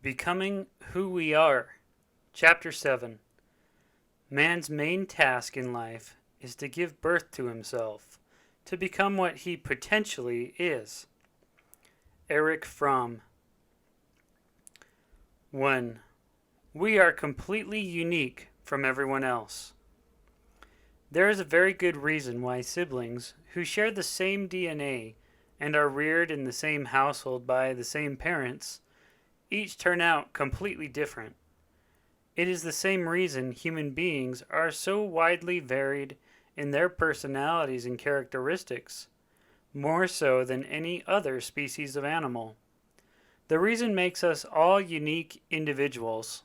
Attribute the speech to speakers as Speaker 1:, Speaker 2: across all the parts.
Speaker 1: Becoming Who We Are. Chapter 7. Man's main task in life is to give birth to himself, to become what he potentially is. Erich Fromm. 1. We are completely unique from everyone else. There is a very good reason why siblings who share the same DNA and are reared in the same household by the same parents each turn out completely different. It is the same reason human beings are so widely varied in their personalities and characteristics, more so than any other species of animal. The reason makes us all unique individuals.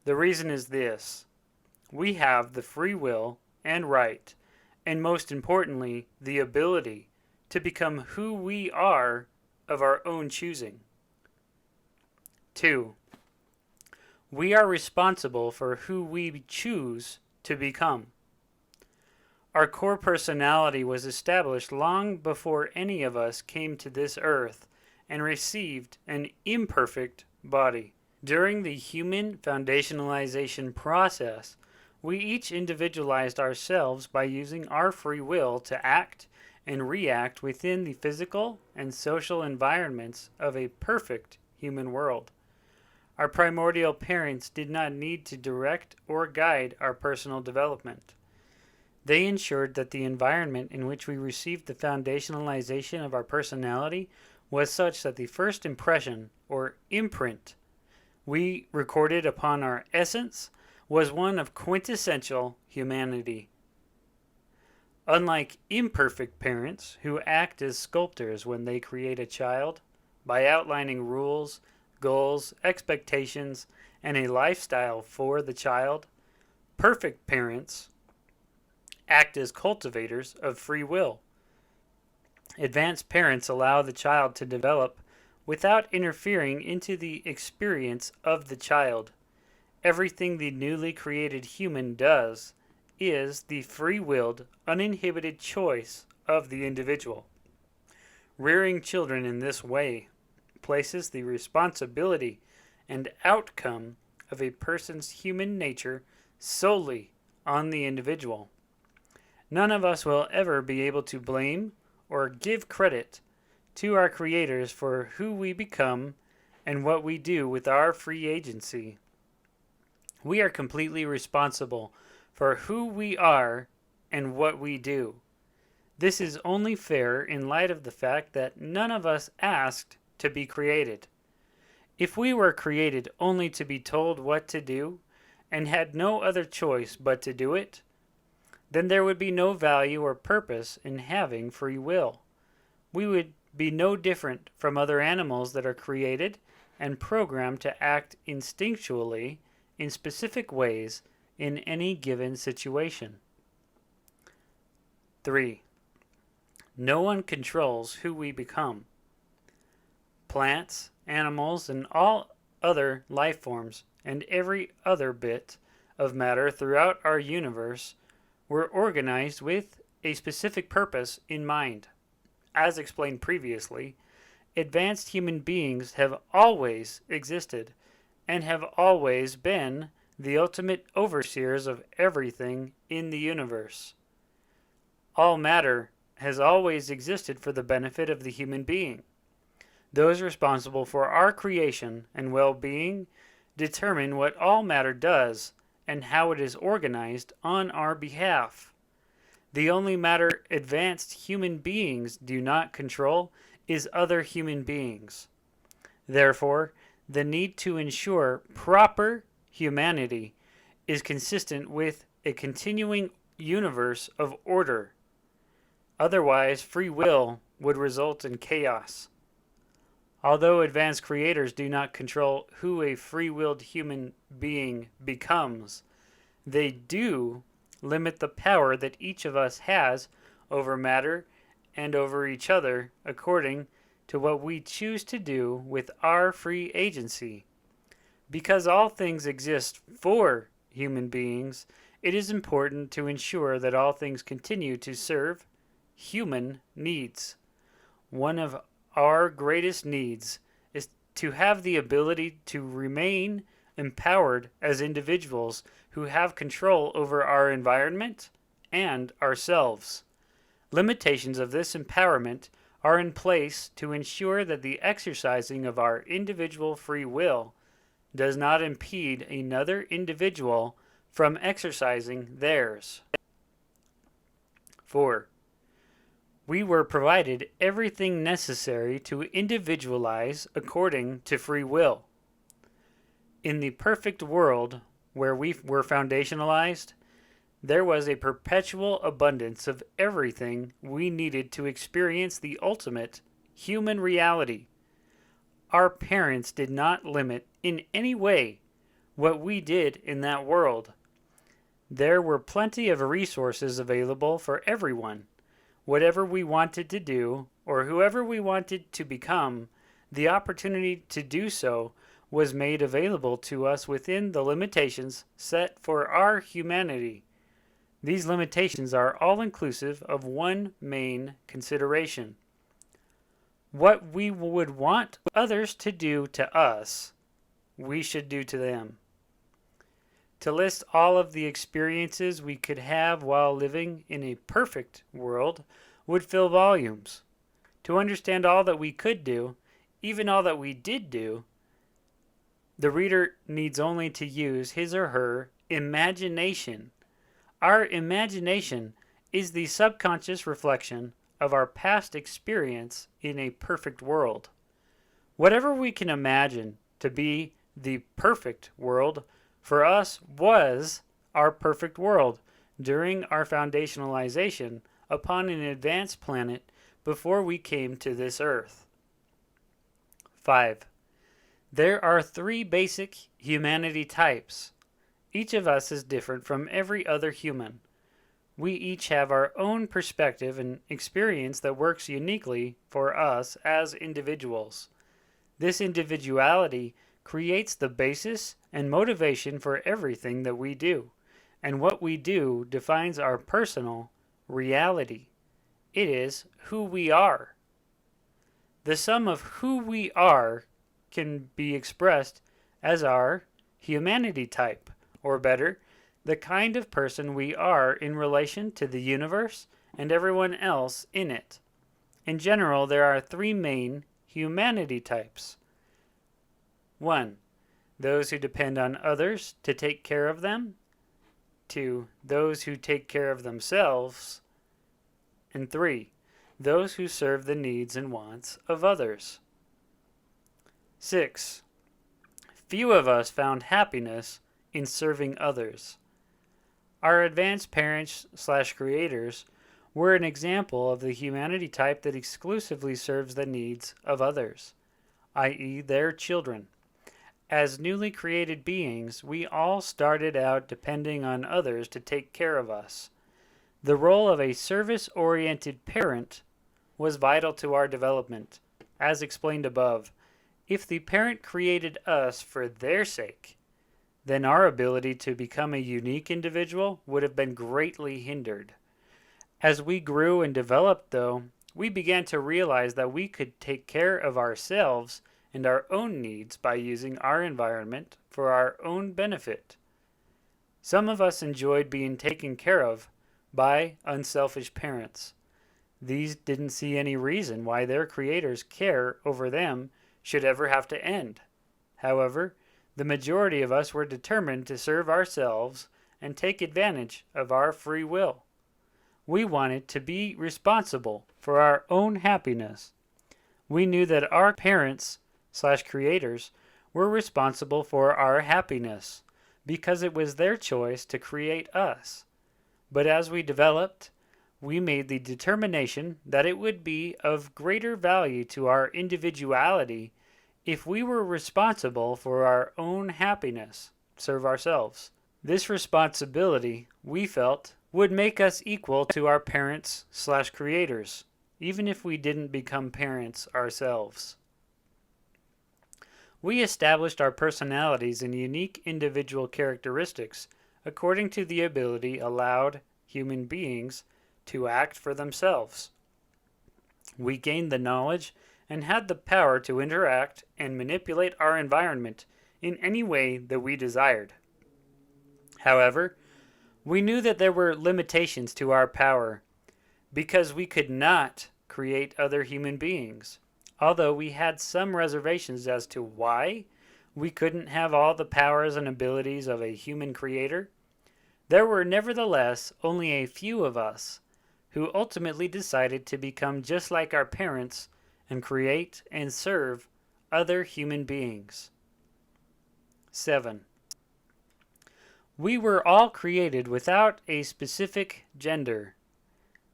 Speaker 1: The reason is this: we have the free will and right, and most importantly, the ability to become who we are of our own choosing. 2. We are responsible for who we choose to become. Our core personality was established long before any of us came to this earth and received an imperfect body. During the human foundationalization process, we each individualized ourselves by using our free will to act and react within the physical and social environments of a perfect human world. Our primordial parents did not need to direct or guide our personal development. They ensured that the environment in which we received the foundationalization of our personality was such that the first impression, or imprint, we recorded upon our essence was one of quintessential humanity. Unlike imperfect parents who act as sculptors when they create a child, by outlining rules, goals, expectations, and a lifestyle for the child, perfect parents act as cultivators of free will. Advanced parents allow the child to develop without interfering into the experience of the child. Everything the newly created human does is the free-willed, uninhibited choice of the individual. Rearing children in this way places the responsibility and outcome of a person's human nature solely on the individual. None of us will ever be able to blame or give credit to our creators for who we become and what we do with our free agency. We are completely responsible for who we are and what we do. This is only fair in light of the fact that none of us asked to be created. If we were created only to be told what to do and had no other choice but to do it, then there would be no value or purpose in having free will. We would be no different from other animals that are created and programmed to act instinctually in specific ways in any given situation. 3. No one controls who we become. Plants, animals, and all other life forms, and every other bit of matter throughout our universe were organized with a specific purpose in mind. As explained previously, advanced human beings have always existed and have always been the ultimate overseers of everything in the universe. All matter has always existed for the benefit of the human being. Those responsible for our creation and well-being determine what all matter does and how it is organized on our behalf. The only matter advanced human beings do not control is other human beings. Therefore, the need to ensure proper humanity is consistent with a continuing universe of order. Otherwise, free will would result in chaos. Although advanced creators do not control who a free-willed human being becomes, they do limit the power that each of us has over matter and over each other according to what we choose to do with our free agency. Because all things exist for human beings, it is important to ensure that all things continue to serve human needs. One of our greatest needs is to have the ability to remain empowered as individuals who have control over our environment and ourselves. Limitations of this empowerment are in place to ensure that the exercising of our individual free will does not impede another individual from exercising theirs. 4. We were provided everything necessary to individualize according to free will. In the perfect world where we were foundationalized, there was a perpetual abundance of everything we needed to experience the ultimate human reality. Our parents did not limit in any way what we did in that world. There were plenty of resources available for everyone. Whatever we wanted to do, or whoever we wanted to become, the opportunity to do so was made available to us within the limitations set for our humanity. These limitations are all inclusive of one main consideration: what we would want others to do to us, we should do to them. To list all of the experiences we could have while living in a perfect world would fill volumes. To understand all that we could do, even all that we did do, the reader needs only to use his or her imagination. Our imagination is the subconscious reflection of our past experience in a perfect world. Whatever we can imagine to be the perfect world for us was our perfect world during our foundationalization upon an advanced planet before we came to this earth. 5. There are 3 basic humanity types. Each of us is different from every other human. We each have our own perspective and experience that works uniquely for us as individuals. This individuality creates the basis and motivation for everything that we do, and what we do defines our personal reality. It is who we are. The sum of who we are can be expressed as our humanity type, or better, the kind of person we are in relation to the universe and everyone else in it. In general, there are 3 main humanity types. 1. Those who depend on others to take care of them. 2. Those who take care of themselves. And 3. Those who serve the needs and wants of others. 6. Few of us found happiness in serving others. Our advanced parents/creators were an example of the humanity type that exclusively serves the needs of others, i.e., their children. As newly created beings, we all started out depending on others to take care of us. The role of a service-oriented parent was vital to our development, as explained above. If the parent created us for their sake, then our ability to become a unique individual would have been greatly hindered. As we grew and developed, though, we began to realize that we could take care of ourselves and our own needs by using our environment for our own benefit. Some of us enjoyed being taken care of by unselfish parents. These didn't see any reason why their creators' care over them should ever have to end. However, the majority of us were determined to serve ourselves and take advantage of our free will. We wanted to be responsible for our own happiness. We knew that our parents/creators were responsible for our happiness because it was their choice to create us. But as we developed, we made the determination that it would be of greater value to our individuality if we were responsible for our own happiness, serve ourselves. This responsibility, we felt, would make us equal to our parents/creators, even if we didn't become parents ourselves. We established our personalities and unique individual characteristics according to the ability allowed human beings to act for themselves. We gained the knowledge and had the power to interact and manipulate our environment in any way that we desired. However, we knew that there were limitations to our power because we could not create other human beings. Although we had some reservations as to why we couldn't have all the powers and abilities of a human creator, there were nevertheless only a few of us who ultimately decided to become just like our parents and create and serve other human beings. 7. We were all created without a specific gender.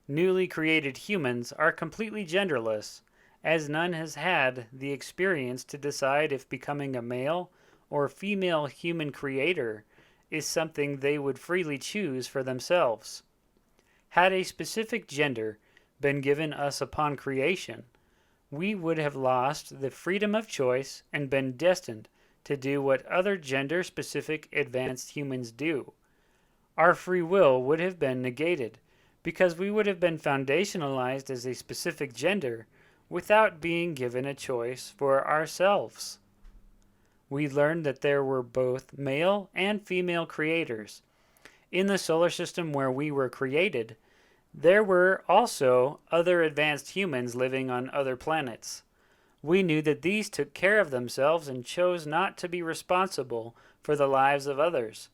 Speaker 1: Newly created humans are completely genderless, as none has had the experience to decide if becoming a male or female human creator is something they would freely choose for themselves. Had a specific gender been given us upon creation, we would have lost the freedom of choice and been destined to do what other gender-specific advanced humans do. Our free will would have been negated because we would have been foundationalized as a specific gender without being given a choice for ourselves. We learned that there were both male and female creators. In the solar system where we were created, there were also other advanced humans living on other planets. We knew that these took care of themselves and chose not to be responsible for the lives of others.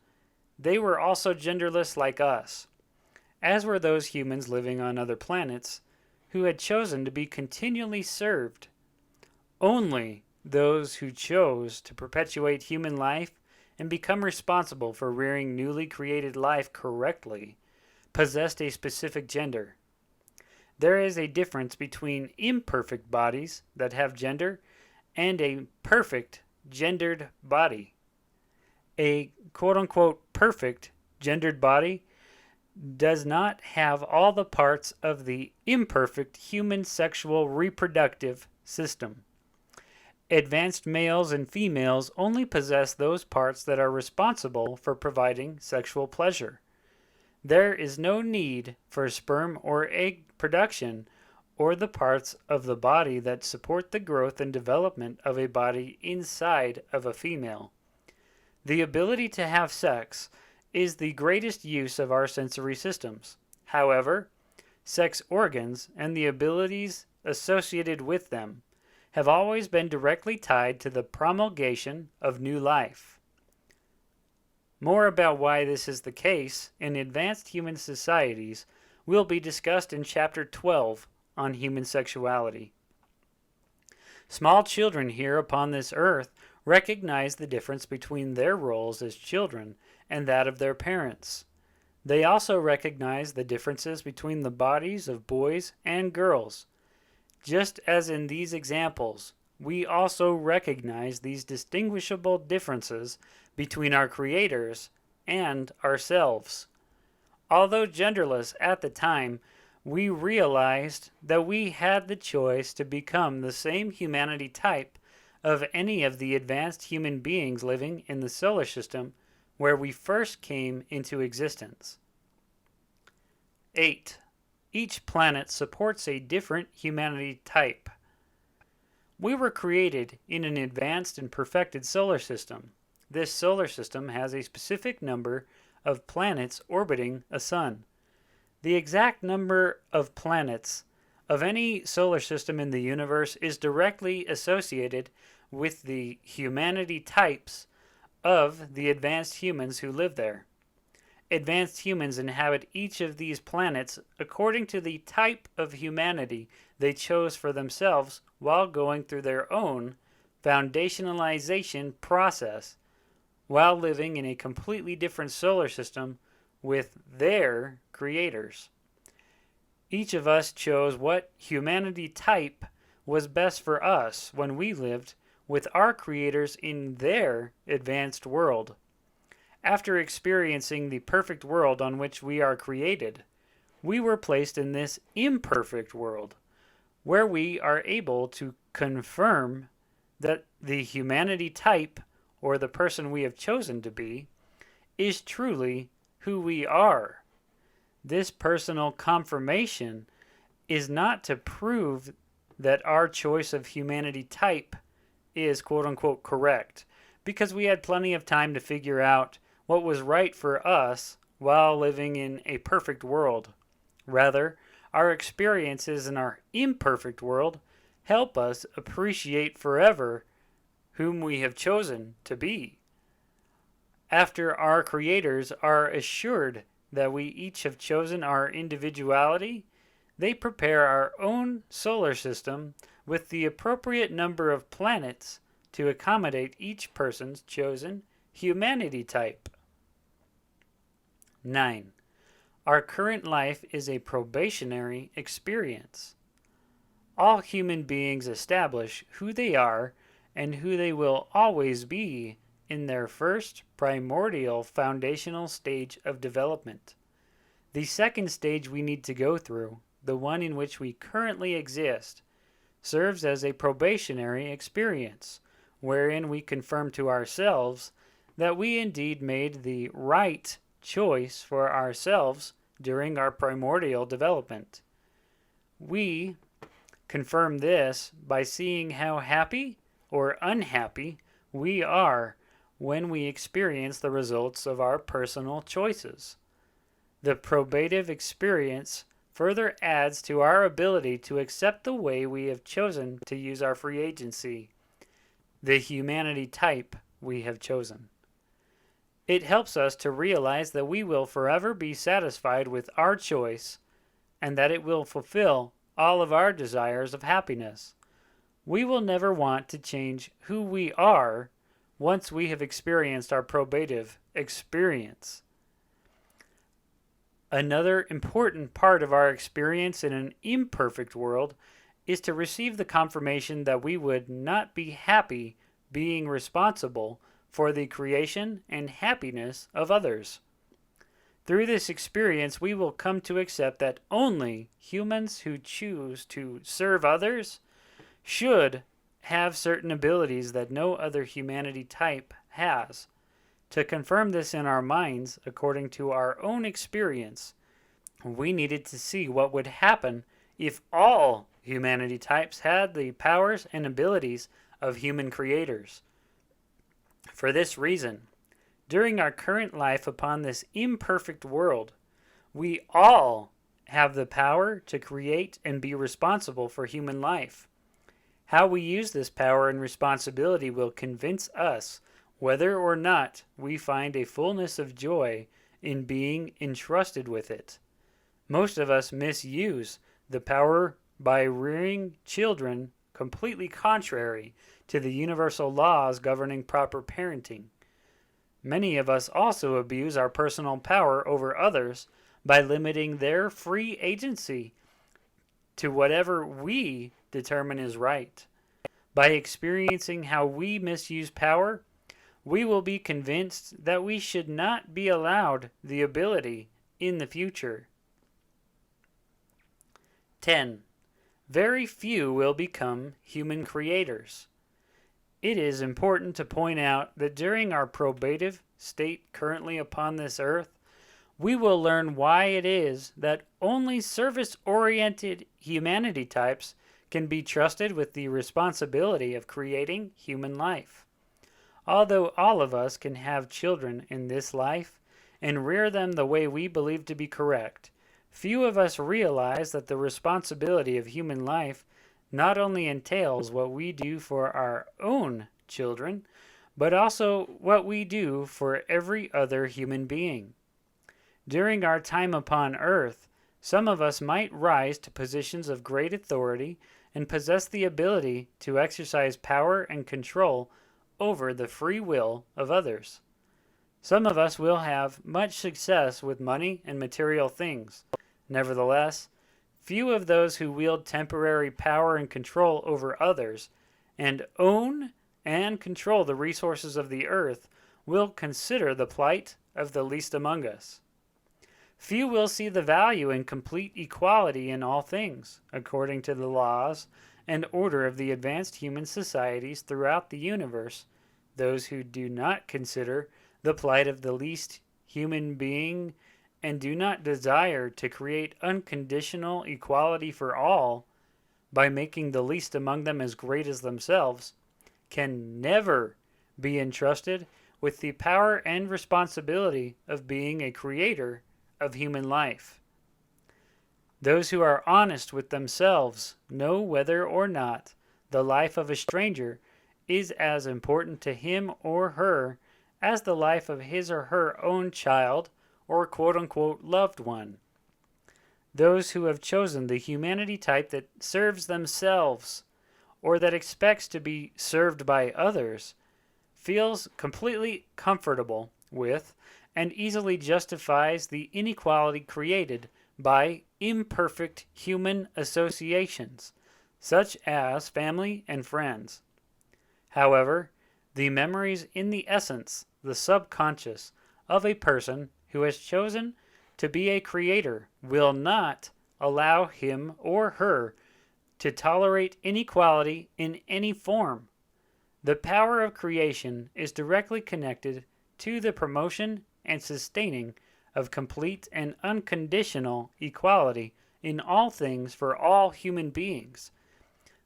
Speaker 1: They were also genderless like us, as were those humans living on other planets who had chosen to be continually served. Only those who chose to perpetuate human life and become responsible for rearing newly created life correctly possessed a specific gender. There is a difference between imperfect bodies that have gender and a perfect gendered body. A quote-unquote perfect gendered body does not have all the parts of the imperfect human sexual reproductive system. Advanced males and females only possess those parts that are responsible for providing sexual pleasure. There is no need for sperm or egg production or the parts of the body that support the growth and development of a body inside of a female. The ability to have sex is the greatest use of our sensory systems. However, sex organs and the abilities associated with them have always been directly tied to the promulgation of new life. More about why this is the case in advanced human societies will be discussed in Chapter 12 on human sexuality. Small children here upon this earth recognize the difference between their roles as children and that of their parents. They also recognize the differences between the bodies of boys and girls. Just as in these examples, we also recognize these distinguishable differences between our creators and ourselves. Although genderless at the time, we realized that we had the choice to become the same humanity type of any of the advanced human beings living in the solar system where we first came into existence. 8. Each planet supports a different humanity type. We were created in an advanced and perfected solar system. This solar system has a specific number of planets orbiting a sun. The exact number of planets of any solar system in the universe is directly associated with the humanity types of the advanced humans who live there. Advanced humans inhabit each of these planets according to the type of humanity they chose for themselves while going through their own foundationalization process, while living in a completely different solar system with their creators. Each of us chose what humanity type was best for us when we lived with our creators in their advanced world. After experiencing the perfect world on which we are created, we were placed in this imperfect world, where we are able to confirm that the humanity type, or the person we have chosen to be, is truly who we are. This personal confirmation is not to prove that our choice of humanity type is quote unquote correct, because we had plenty of time to figure out what was right for us while living in a perfect world. Rather, our experiences in our imperfect world help us appreciate forever whom we have chosen to be. After our creators are assured that we each have chosen our individuality, they prepare our own solar system with the appropriate number of planets to accommodate each person's chosen humanity type. 9. Our current life is a probationary experience. All human beings establish who they are and who they will always be in their first primordial foundational stage of development. The second stage we need to go through, the one in which we currently exist, serves as a probationary experience, wherein we confirm to ourselves that we indeed made the right choice for ourselves during our primordial development. We confirm this by seeing how happy or unhappy we are when we experience the results of our personal choices. The probative experience further adds to our ability to accept the way we have chosen to use our free agency, the humanity type we have chosen. It helps us to realize that we will forever be satisfied with our choice and that it will fulfill all of our desires of happiness. We will never want to change who we are once we have experienced our probative experience. Another important part of our experience in an imperfect world is to receive the confirmation that we would not be happy being responsible for the creation and happiness of others. Through this experience, we will come to accept that only humans who choose to serve others should have certain abilities that no other humanity type has. To confirm this in our minds, according to our own experience, we needed to see what would happen if all humanity types had the powers and abilities of human creators. For this reason, during our current life upon this imperfect world, we all have the power to create and be responsible for human life. How we use this power and responsibility will convince us whether or not we find a fullness of joy in being entrusted with it. Most of us misuse the power by rearing children completely contrary to the universal laws governing proper parenting. Many of us also abuse our personal power over others by limiting their free agency to whatever we determine is right. By experiencing how we misuse power, we will be convinced that we should not be allowed the ability in the future. 10. Very few will become human creators. It is important to point out that during our probative state currently upon this earth, we will learn why it is that only service-oriented humanity types can be trusted with the responsibility of creating human life. Although all of us can have children in this life and rear them the way we believe to be correct, few of us realize that the responsibility of human life not only entails what we do for our own children, but also what we do for every other human being. During our time upon earth, some of us might rise to positions of great authority and possess the ability to exercise power and control over the free will of others. Some of us will have much success with money and material things. Nevertheless, few of those who wield temporary power and control over others and own and control the resources of the earth will consider the plight of the least among us. Few will see the value in complete equality in all things, according to the laws and order of the advanced human societies throughout the universe. Those who do not consider the plight of the least human being and do not desire to create unconditional equality for all by making the least among them as great as themselves, can never be entrusted with the power and responsibility of being a creator of human life. Those who are honest with themselves know whether or not the life of a stranger is as important to him or her as the life of his or her own child or quote unquote loved one. Those who have chosen the humanity type that serves themselves or that expects to be served by others feels completely comfortable with and easily justifies the inequality created by imperfect human associations, such as family and friends. However, the memories in the essence, the subconscious, of a person who has chosen to be a creator will not allow him or her to tolerate inequality in any form. The power of creation is directly connected to the promotion and sustaining of complete and unconditional equality in all things for all human beings.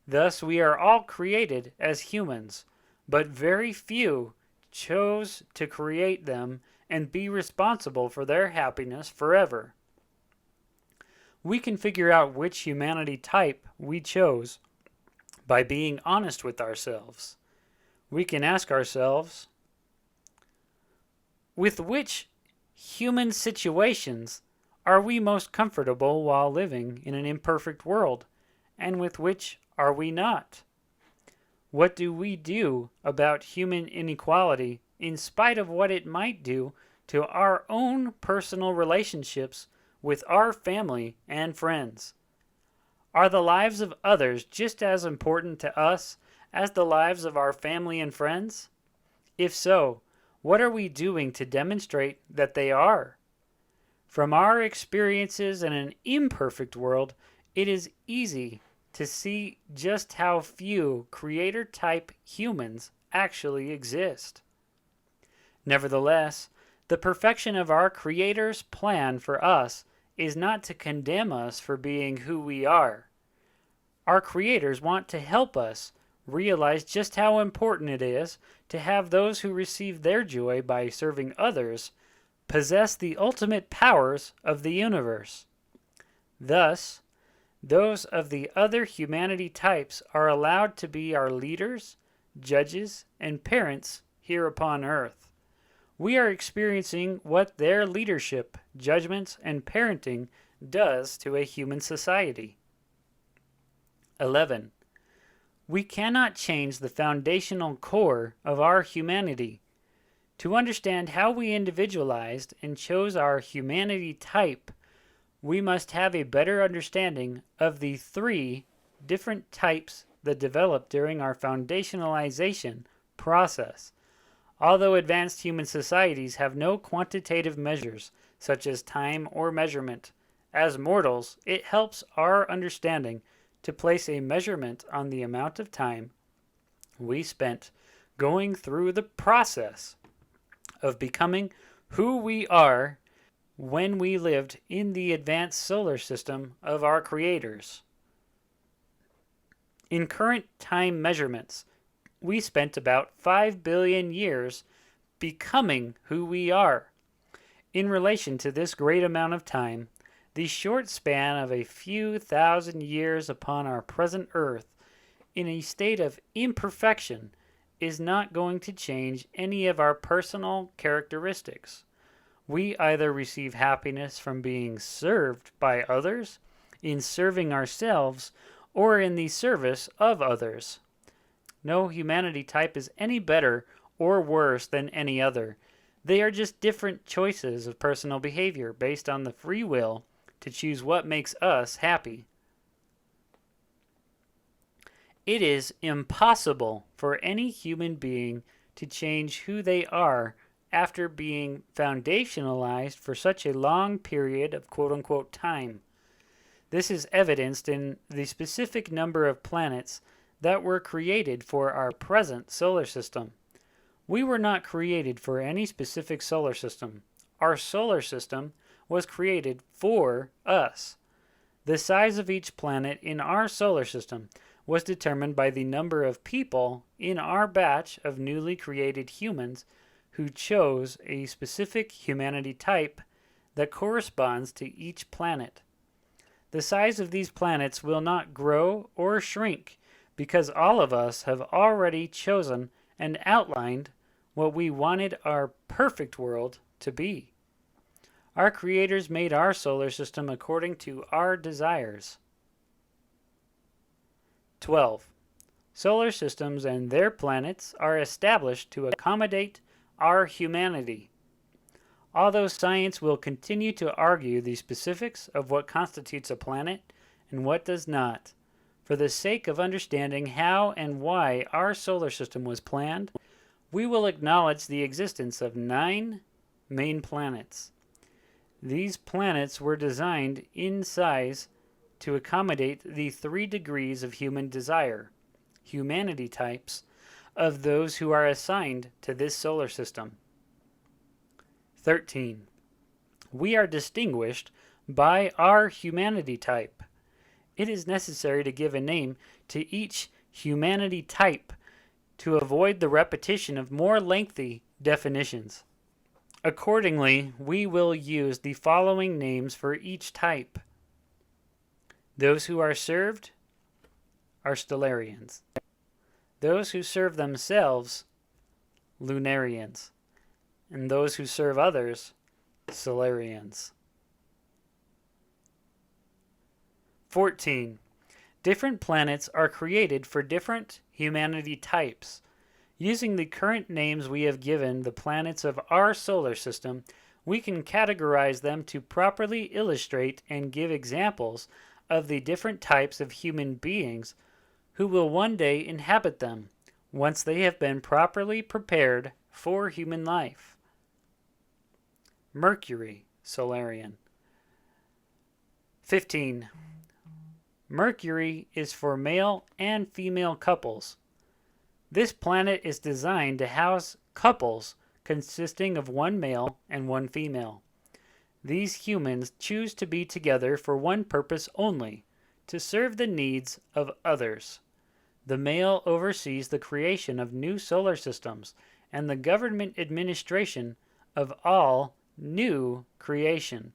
Speaker 1: Thus, we are all created as humans, but very few chose to create them and be responsible for their happiness forever. We can figure out which humanity type we chose by being honest with ourselves. We can ask ourselves, with which human situations are we most comfortable while living in an imperfect world, and with which are we not? What do we do about human inequality in spite of what it might do to our own personal relationships with our family and friends? Are the lives of others just as important to us as the lives of our family and friends? If so, what are we doing to demonstrate that they are? From our experiences in an imperfect world, it is easy to see just how few creator-type humans actually exist. Nevertheless, the perfection of our Creator's plan for us is not to condemn us for being who we are. Our creators want to help us realize just how important it is to have those who receive their joy by serving others possess the ultimate powers of the universe. Thus, those of the other humanity types are allowed to be our leaders, judges, and parents here upon earth. We are experiencing what their leadership, judgments, and parenting does to a human society. 11. We cannot change the foundational core of our humanity. To understand how we individualized and chose our humanity type, we must have a better understanding of the three different types that develop during our foundationalization process. Although advanced human societies have no quantitative measures, such as time or measurement, as mortals, it helps our understanding to place a measurement on the amount of time we spent going through the process of becoming who we are when we lived in the advanced solar system of our creators. In current time measurements, we spent about 5 billion years becoming who we are. In relation to this great amount of time, the short span of a few thousand years upon our present Earth in a state of imperfection is not going to change any of our personal characteristics. We either receive happiness from being served by others, in serving ourselves, or in the service of others. No humanity type is any better or worse than any other. They are just different choices of personal behavior based on the free will to choose what makes us happy. It is impossible for any human being to change who they are after being foundationalized for such a long period of quote-unquote time. This is evidenced in the specific number of planets that were created for our present solar system. We were not created for any specific solar system. Our solar system was created for us. The size of each planet in our solar system was determined by the number of people in our batch of newly created humans who chose a specific humanity type that corresponds to each planet. The size of these planets will not grow or shrink because all of us have already chosen and outlined what we wanted our perfect world to be. Our creators made our solar system according to our desires. 12. Solar systems and their planets are established to accommodate our humanity. Although science will continue to argue the specifics of what constitutes a planet and what does not, for the sake of understanding how and why our solar system was planned, we will acknowledge the existence of 9 main planets. These planets were designed in size to accommodate the 3 degrees of human desire, humanity types, of those who are assigned to this solar system. 13. We are distinguished by our humanity type. It is necessary to give a name to each humanity type to avoid the repetition of more lengthy definitions. Accordingly, we will use the following names for each type. Those who are served are Stellarians. Those who serve themselves, Lunarians. And those who serve others, Solarians. 14. Different planets are created for different humanity types. Using the current names we have given the planets of our solar system, we can categorize them to properly illustrate and give examples of the different types of human beings who will one day inhabit them, once they have been properly prepared for human life. Mercury, Solarian. 15. Mercury is for male and female couples. This planet is designed to house couples consisting of one male and one female. These humans choose to be together for one purpose only, to serve the needs of others. The male oversees the creation of new solar systems and the government administration of all new creation.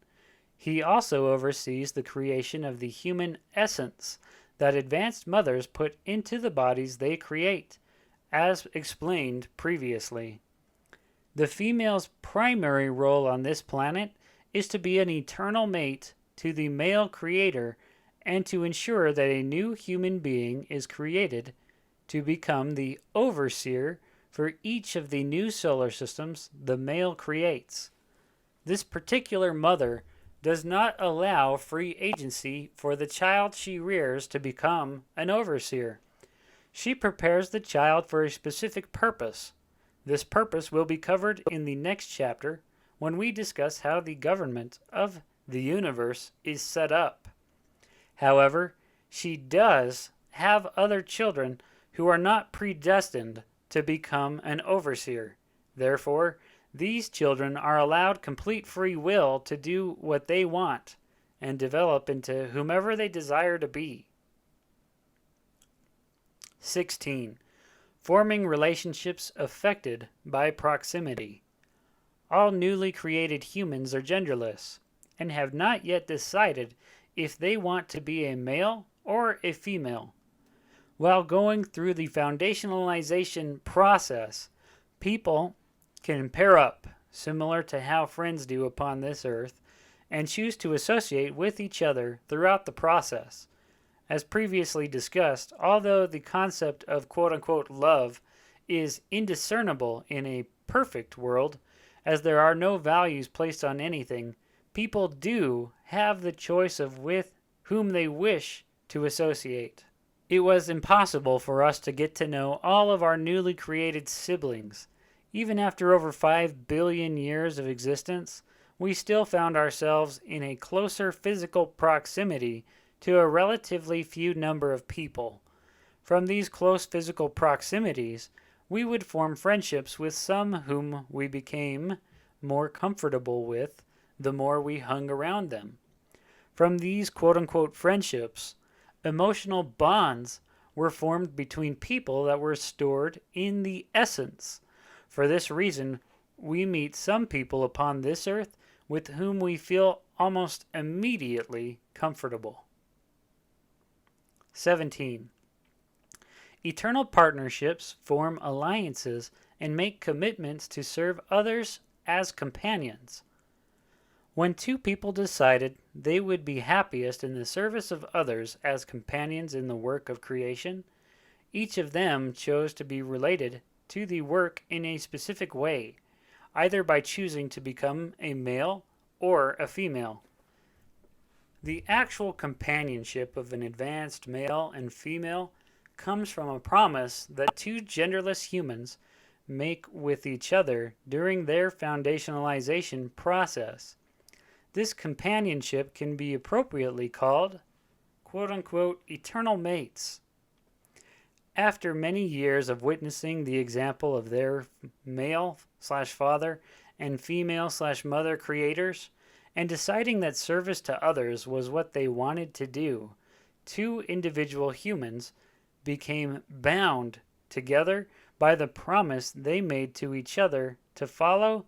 Speaker 1: He also oversees the creation of the human essence that advanced mothers put into the bodies they create, as explained previously. The female's primary role on this planet is to be an eternal mate to the male creator and to ensure that a new human being is created to become the overseer for each of the new solar systems the male creates. This particular mother does not allow free agency for the child she rears to become an overseer. She prepares the child for a specific purpose. This purpose will be covered in the next chapter when we discuss how the government of the universe is set up. However, she does have other children who are not predestined to become an overseer. Therefore, these children are allowed complete free will to do what they want and develop into whomever they desire to be. 16. Forming relationships affected by proximity. All newly created humans are genderless and have not yet decided if they want to be a male or a female. While going through the foundationalization process, people can pair up, similar to how friends do upon this earth, and choose to associate with each other throughout the process. As previously discussed, although the concept of quote-unquote love is indiscernible in a perfect world, as there are no values placed on anything, people do have the choice of with whom they wish to associate. It was impossible for us to get to know all of our newly created siblings. Even after over 5 billion years of existence, we still found ourselves in a closer physical proximity to a relatively few number of people. From these close physical proximities, we would form friendships with some whom we became more comfortable with the more we hung around them. From these quote-unquote friendships, emotional bonds were formed between people that were stored in the essence. For this reason, we meet some people upon this earth with whom we feel almost immediately comfortable. 17. Eternal partnerships form alliances and make commitments to serve others as companions. When two people decided they would be happiest in the service of others as companions in the work of creation, each of them chose to be related to the work in a specific way, either by choosing to become a male or a female. The actual companionship of an advanced male and female comes from a promise that two genderless humans make with each other during their foundationalization process. This companionship can be appropriately called, quote-unquote, eternal mates. After many years of witnessing the example of their male/father and female/mother creators, and deciding that service to others was what they wanted to do, two individual humans became bound together by the promise they made to each other to follow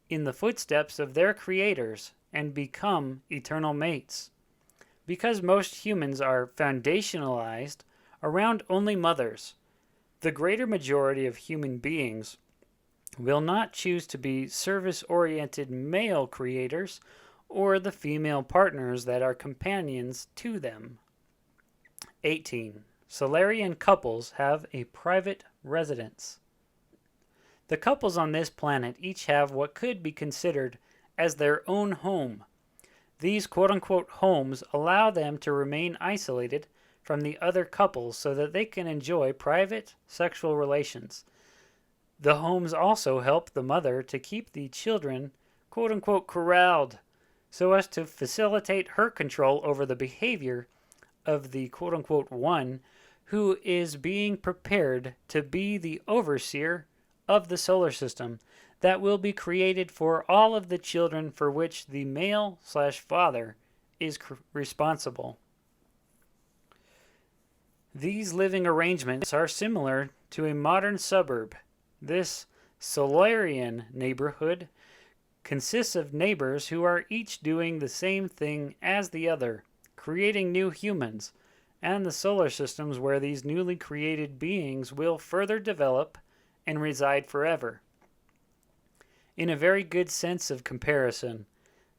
Speaker 1: in the footsteps of their creators and become eternal mates. Because most humans are foundationalized around only mothers, the greater majority of human beings will not choose to be service-oriented male creators or the female partners that are companions to them. 18. Solarian couples have a private residence. The couples on this planet each have what could be considered as their own home. These quote-unquote homes allow them to remain isolated from the other couples so that they can enjoy private sexual relations. The homes also help the mother to keep the children quote-unquote corralled so as to facilitate her control over the behavior of the quote-unquote one who is being prepared to be the overseer of the solar system that will be created for all of the children for which the male/father is responsible. These living arrangements are similar to a modern suburb. This Solarian neighborhood consists of neighbors who are each doing the same thing as the other, creating new humans, and the solar systems where these newly created beings will further develop and reside forever. In a very good sense of comparison,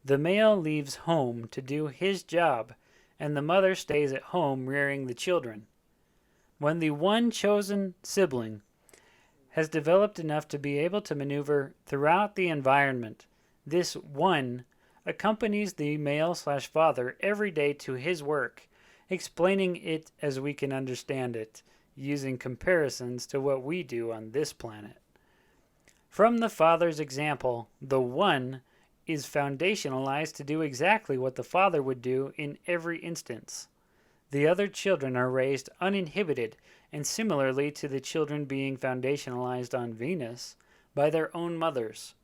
Speaker 1: the male leaves home to do his job, and the mother stays at home rearing the children. When the one chosen sibling has developed enough to be able to maneuver throughout the environment, this one accompanies the male/father every day to his work, explaining it as we can understand it, using comparisons to what we do on this planet. From the father's example, the one is foundationalized to do exactly what the father would do in every instance. The other children are raised uninhibited, and similarly to the children being foundationalized on Venus, by their own mothers.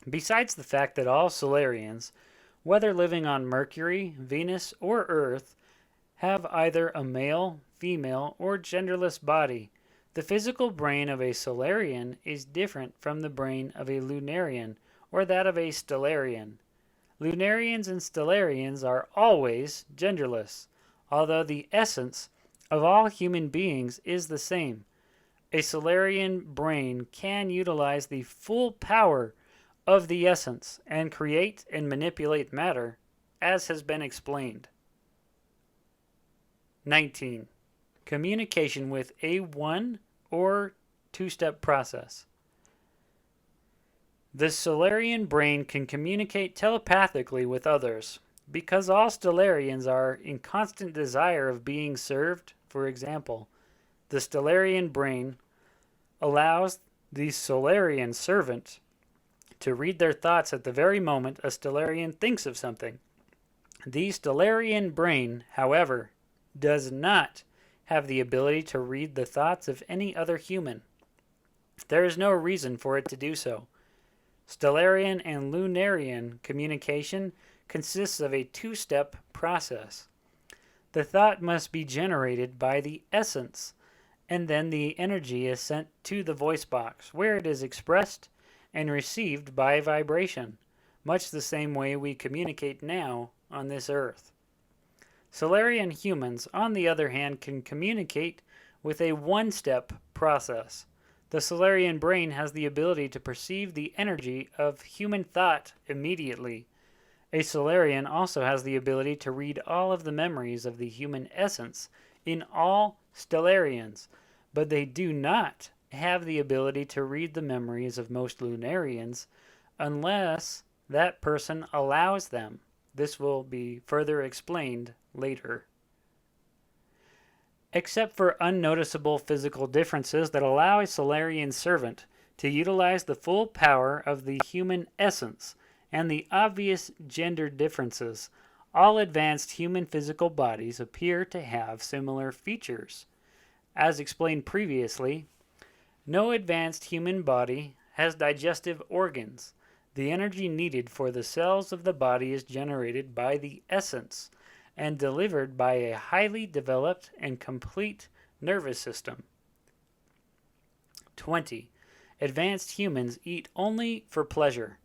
Speaker 1: Besides the fact that all Solarians, whether living on Mercury, Venus, or Earth, have either a male, female, or genderless body, the physical brain of a Solarian is different from the brain of a Lunarian or that of a Stellarian. Lunarians and Stellarians are always genderless, although the essence of all human beings is the same. A Solarian brain can utilize the full power of the essence and create and manipulate matter, as has been explained. 19. Communication with a one or two-step process. The Solarian brain can communicate telepathically with others. Because all Stellarians are in constant desire of being served, for example, the Stellarian brain allows the Solarian servant to read their thoughts at the very moment a Stellarian thinks of something. The Stellarian brain, however, does not have the ability to read the thoughts of any other human. There is no reason for it to do so. Stellarian and Lunarian communication consists of a two-step process. The thought must be generated by the essence, and then the energy is sent to the voice box, where it is expressed and received by vibration, much the same way we communicate now on this earth. Solarian humans, on the other hand, can communicate with a one-step process. The Solarian brain has the ability to perceive the energy of human thought immediately. A Solarian also has the ability to read all of the memories of the human essence in all Stellarians, but they do not have the ability to read the memories of most Lunarians unless that person allows them. This will be further explained later. Except for unnoticeable physical differences that allow a Solarian servant to utilize the full power of the human essence and the obvious gender differences, all advanced human physical bodies appear to have similar features. As explained previously, no advanced human body has digestive organs. The energy needed for the cells of the body is generated by the essence and delivered by a highly developed and complete nervous system. 20. Advanced humans eat only for pleasure.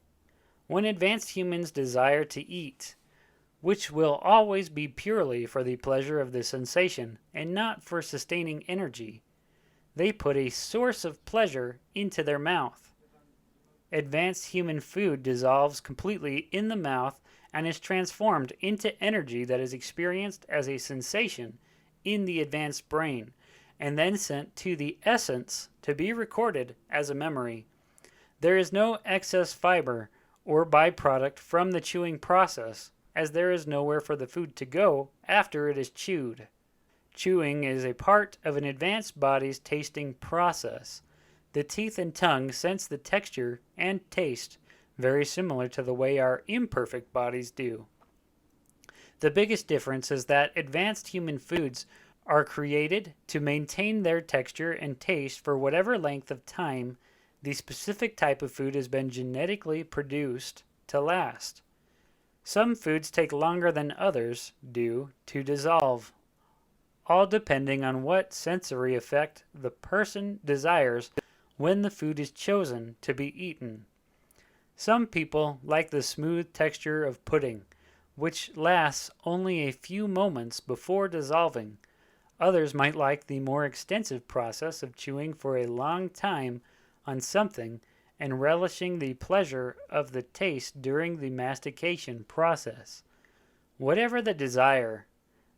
Speaker 1: When advanced humans desire to eat, which will always be purely for the pleasure of the sensation and not for sustaining energy, they put a source of pleasure into their mouth. Advanced human food dissolves completely in the mouth and is transformed into energy that is experienced as a sensation in the advanced brain, and then sent to the essence to be recorded as a memory. There is no excess fiber or byproduct from the chewing process, as there is nowhere for the food to go after it is chewed. Chewing is a part of an advanced body's tasting process. The teeth and tongue sense the texture and taste very similar to the way our imperfect bodies do. The biggest difference is that advanced human foods are created to maintain their texture and taste for whatever length of time the specific type of food has been genetically produced to last. Some foods take longer than others do to dissolve, all depending on what sensory effect the person desires when the food is chosen to be eaten. Some people like the smooth texture of pudding, which lasts only a few moments before dissolving. Others might like the more extensive process of chewing for a long time on something and relishing the pleasure of the taste during the mastication process. Whatever the desire,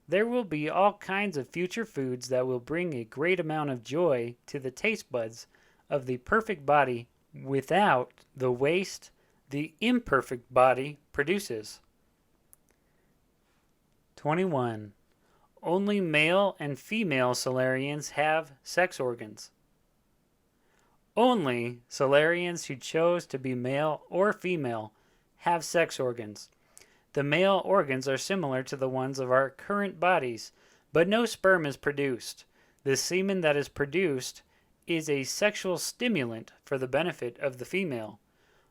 Speaker 1: there will be all kinds of future foods that will bring a great amount of joy to the taste buds of the perfect body without the waste the imperfect body produces. 21. Only male and female Solarians have sex organs. Only Solarians who chose to be male or female have sex organs. The male organs are similar to the ones of our current bodies, but no sperm is produced. The semen that is produced is a sexual stimulant for the benefit of the female.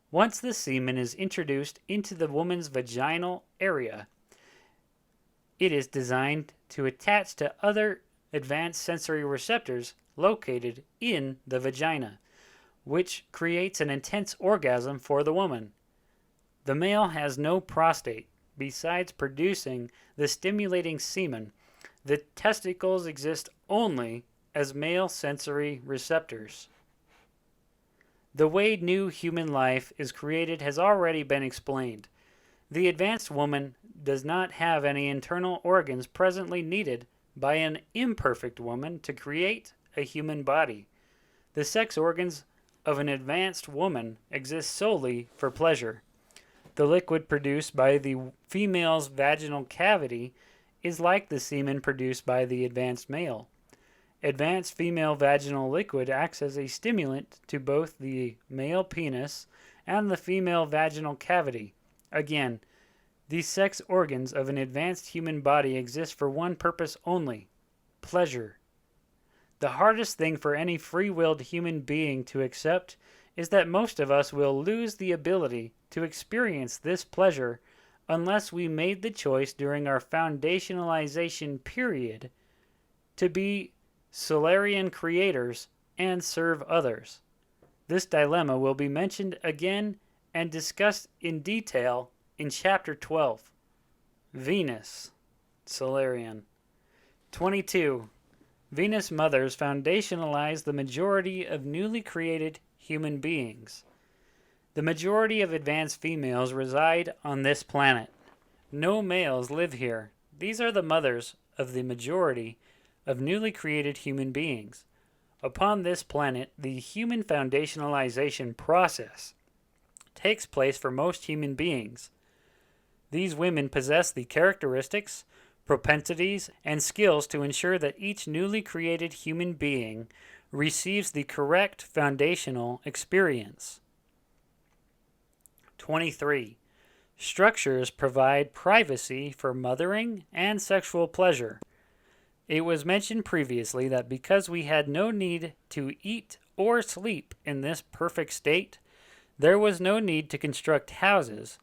Speaker 1: Once the semen is introduced into the woman's vaginal area, it is designed to attach to other advanced sensory receptors located in the vagina, which creates an intense orgasm for the woman. The male has no prostate. Besides producing the stimulating semen, the testicles exist only as male sensory receptors. The way new human life is created has already been explained. The advanced woman does not have any internal organs presently needed by an imperfect woman to create a human body. The sex organs of an advanced woman exist solely for pleasure. The liquid produced by the female's vaginal cavity is like the semen produced by the advanced male. Advanced female vaginal liquid acts as a stimulant to both the male penis and the female vaginal cavity. Again, these sex organs of an advanced human body exist for one purpose only: pleasure. The hardest thing for any free-willed human being to accept is that most of us will lose the ability to experience this pleasure unless we made the choice during our foundationalization period to be Solarian creators and serve others. This dilemma will be mentioned again and discussed in detail in Chapter 12. Venus, Solarian. 22. Venus mothers foundationalize the majority of newly created human beings. The majority of advanced females reside on this planet. No males live here. These are the mothers of the majority of newly created human beings. Upon this planet, the human foundationalization process takes place for most human beings. These women possess the characteristics, propensities, and skills to ensure that each newly created human being receives the correct foundational experience. 23. Structures provide privacy for mothering and sexual pleasure. It was mentioned previously that because we had no need to eat or sleep in this perfect state, there was no need to construct houses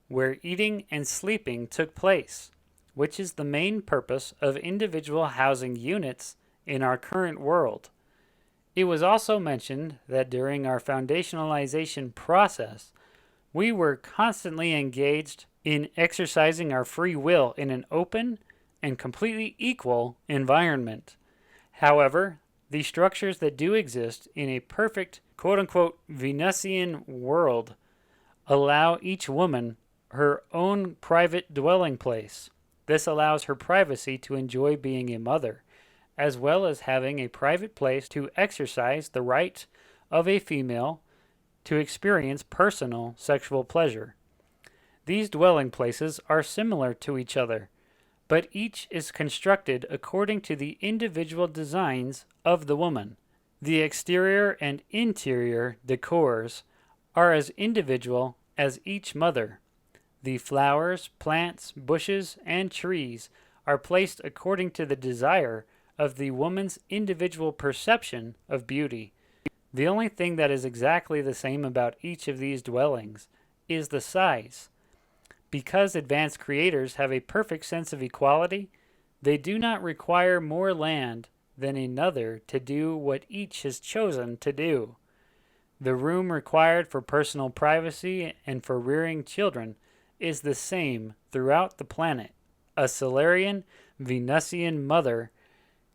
Speaker 1: where eating and sleeping took place, which is the main purpose of individual housing units in our current world. It was also mentioned that during our foundationalization process, we were constantly engaged in exercising our free will in an open and completely equal environment. However, the structures that do exist in a perfect quote-unquote Venusian world allow each woman her own private dwelling place. This allows her privacy to enjoy being a mother, as well as having a private place to exercise the right of a female to experience personal sexual pleasure. These dwelling places are similar to each other, but each is constructed according to the individual designs of the woman. The exterior and interior decors are as individual as each mother. The flowers, plants, bushes, and trees are placed according to the desire of the woman's individual perception of beauty. The only thing that is exactly the same about each of these dwellings is the size. Because advanced creators have a perfect sense of equality, they do not require more land than another to do what each has chosen to do. The room required for personal privacy and for rearing children is the same throughout the planet. A Solarian Venusian mother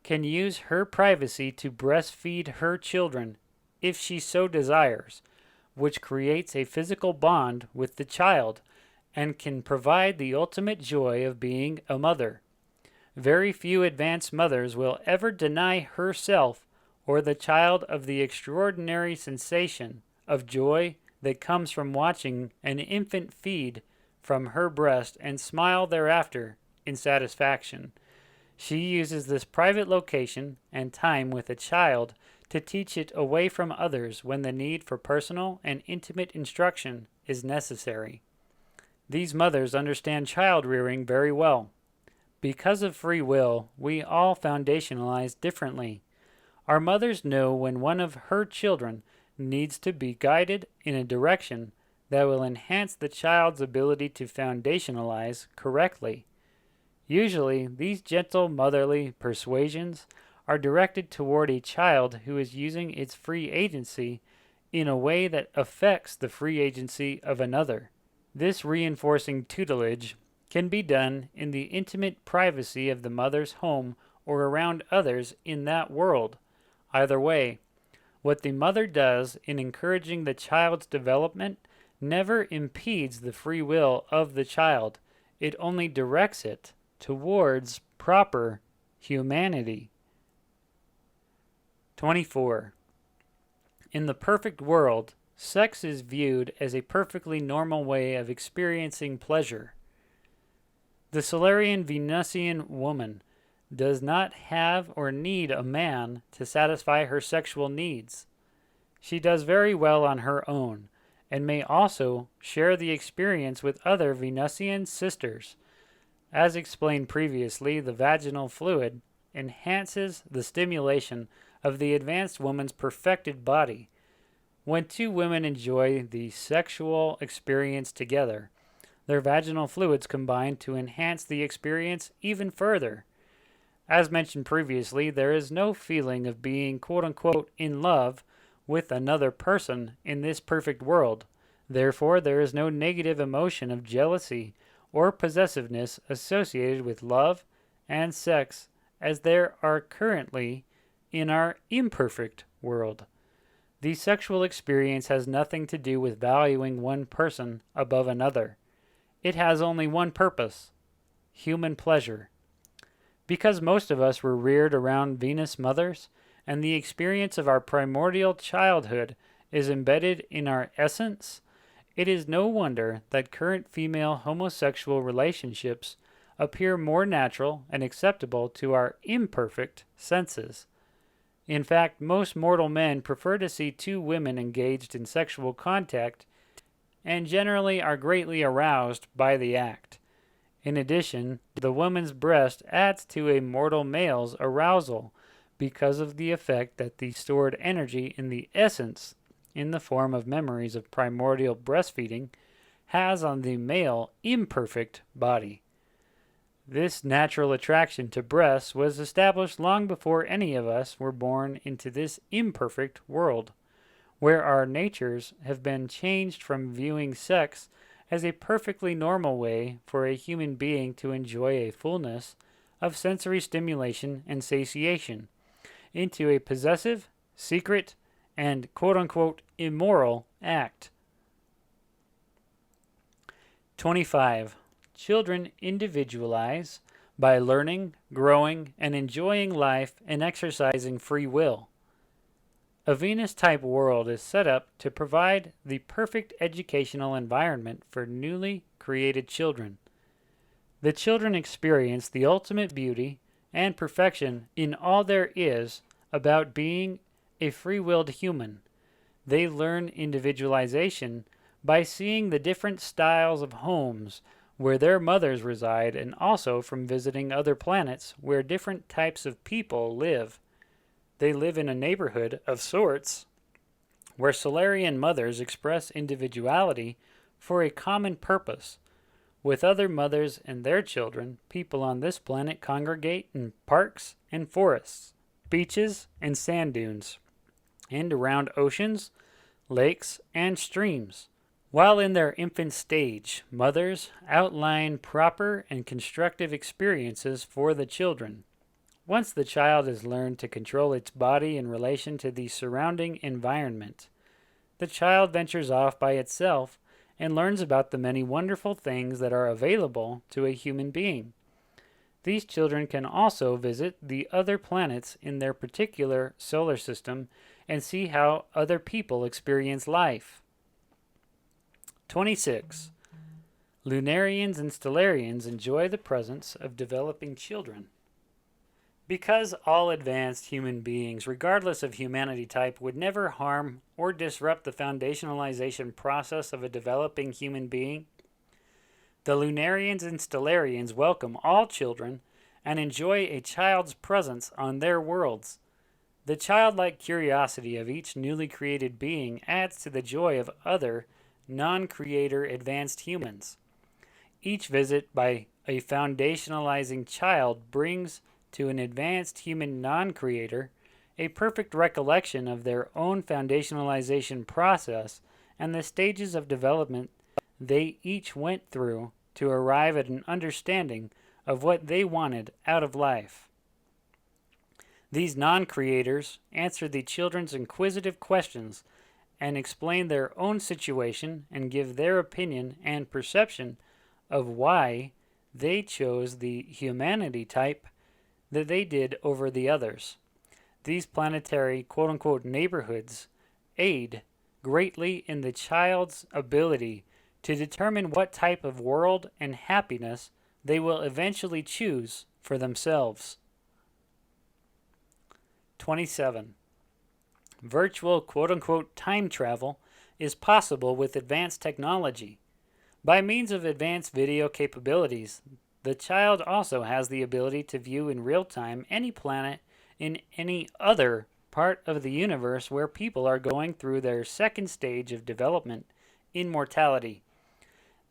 Speaker 1: can use her privacy to breastfeed her children if she so desires, which creates a physical bond with the child and can provide the ultimate joy of being a mother. Very few advanced mothers will ever deny herself or the child of the extraordinary sensation of joy that comes from watching an infant feed from her breast and smile thereafter in satisfaction. She uses this private location and time with a child to teach it away from others when the need for personal and intimate instruction is necessary. These mothers understand child rearing very well. Because of free will, we all foundationalize differently. Our mothers know when one of her children needs to be guided in a direction that will enhance the child's ability to foundationalize correctly. Usually, these gentle motherly persuasions are directed toward a child who is using its free agency in a way that affects the free agency of another. This reinforcing tutelage can be done in the intimate privacy of the mother's home or around others in that world. Either way, what the mother does in encouraging the child's development never impedes the free will of the child. It only directs it towards proper humanity. 24. In the perfect world, sex is viewed as a perfectly normal way of experiencing pleasure. The Solarian Venusian woman does not have or need a man to satisfy her sexual needs. She does very well on her own, and may also share the experience with other Venusian sisters. As explained previously, the vaginal fluid enhances the stimulation of the advanced woman's perfected body. When two women enjoy the sexual experience together, Their vaginal fluids combine to enhance the experience even further. As mentioned previously, there is no feeling of being quote unquote in love with another person in this perfect world. Therefore, there is no negative emotion of jealousy or possessiveness associated with love and sex as there are currently in our imperfect world. The sexual experience has nothing to do with valuing one person above another. It has only one purpose: human pleasure. Because most of us were reared around Venus mothers, and the experience of our primordial childhood is embedded in our essence, it is no wonder that current female homosexual relationships appear more natural and acceptable to our imperfect senses. In fact, most mortal men prefer to see two women engaged in sexual contact and generally are greatly aroused by the act. In addition, the woman's breast adds to a mortal male's arousal because of the effect that the stored energy in the essence, in the form of memories of primordial breastfeeding, has on the male imperfect body. This natural attraction to breasts was established long before any of us were born into this imperfect world, where our natures have been changed from viewing sex as a perfectly normal way for a human being to enjoy a fullness of sensory stimulation and satiation, into a possessive, secret, and quote-unquote immoral act. 25. Children individualize by learning, growing, and enjoying life and exercising free will. A Venus-type world is set up to provide the perfect educational environment for newly created children. The children experience the ultimate beauty and perfection in all there is about being a free-willed human. They learn individualization by seeing the different styles of homes where their mothers reside, and also from visiting other planets where different types of people live. They live in a neighborhood of sorts where Solarian mothers express individuality for a common purpose. With other mothers and their children, people on this planet congregate in parks and forests, beaches and sand dunes, and around oceans, lakes, and streams. While in their infant stage, mothers outline proper and constructive experiences for the children. Once the child has learned to control its body in relation to the surrounding environment, the child ventures off by itself and learns about the many wonderful things that are available to a human being. These children can also visit the other planets in their particular solar system and see how other people experience life. 26. Lunarians and Stellarians enjoy the presence of developing children. Because all advanced human beings, regardless of humanity type, would never harm or disrupt the foundationalization process of a developing human being, the Lunarians and Stellarians welcome all children and enjoy a child's presence on their worlds. The childlike curiosity of each newly created being adds to the joy of other non-creator advanced humans. Each visit by a foundationalizing child brings to an advanced human non-creator a perfect recollection of their own foundationalization process and the stages of development they each went through to arrive at an understanding of what they wanted out of life. These non-creators answer the children's inquisitive questions and explain their own situation and give their opinion and perception of why they chose the humanity type that they did over the others. These planetary quote-unquote neighborhoods aid greatly in the child's ability to determine what type of world and happiness they will eventually choose for themselves. 27. Virtual quote-unquote time travel is possible with advanced technology. By means of advanced video capabilities, the child also has the ability to view in real time any planet in any other part of the universe where people are going through their second stage of development, immortality.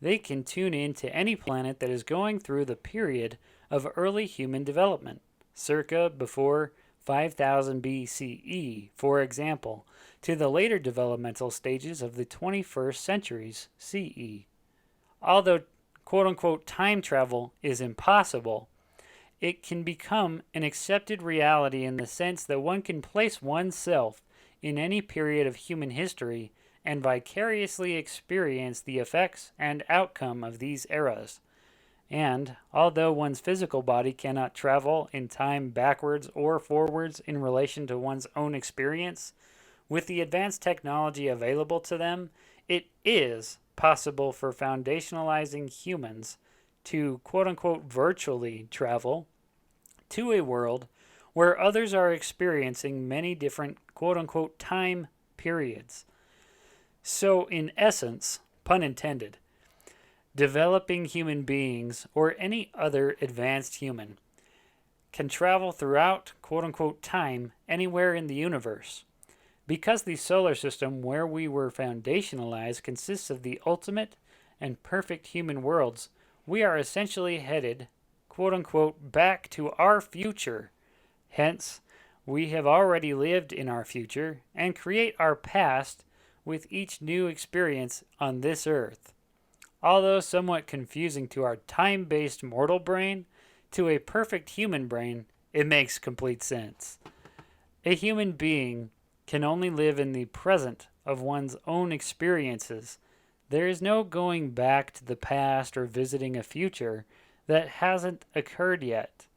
Speaker 1: they can tune in to any planet that is going through the period of early human development, circa before 5000 BCE, for example, to the later developmental stages of the 21st centuries CE. Although quote-unquote time travel is impossible, it can become an accepted reality in the sense that one can place oneself in any period of human history and vicariously experience the effects and outcome of these eras. And, although one's physical body cannot travel in time backwards or forwards in relation to one's own experience, with the advanced technology available to them, it is possible for foundationalizing humans to quote-unquote virtually travel to a world where others are experiencing many different quote-unquote time periods. So, in essence, pun intended, developing human beings, or any other advanced human, can travel throughout quote-unquote time anywhere in the universe. Because the solar system where we were foundationalized consists of the ultimate and perfect human worlds, we are essentially headed, quote-unquote, back to our future. Hence, we have already lived in our future and create our past with each new experience on this earth. Although somewhat confusing to our time-based mortal brain, to a perfect human brain, it makes complete sense. A human being can only live in the present of one's own experiences. There is no going back to the past or visiting a future that hasn't occurred yet.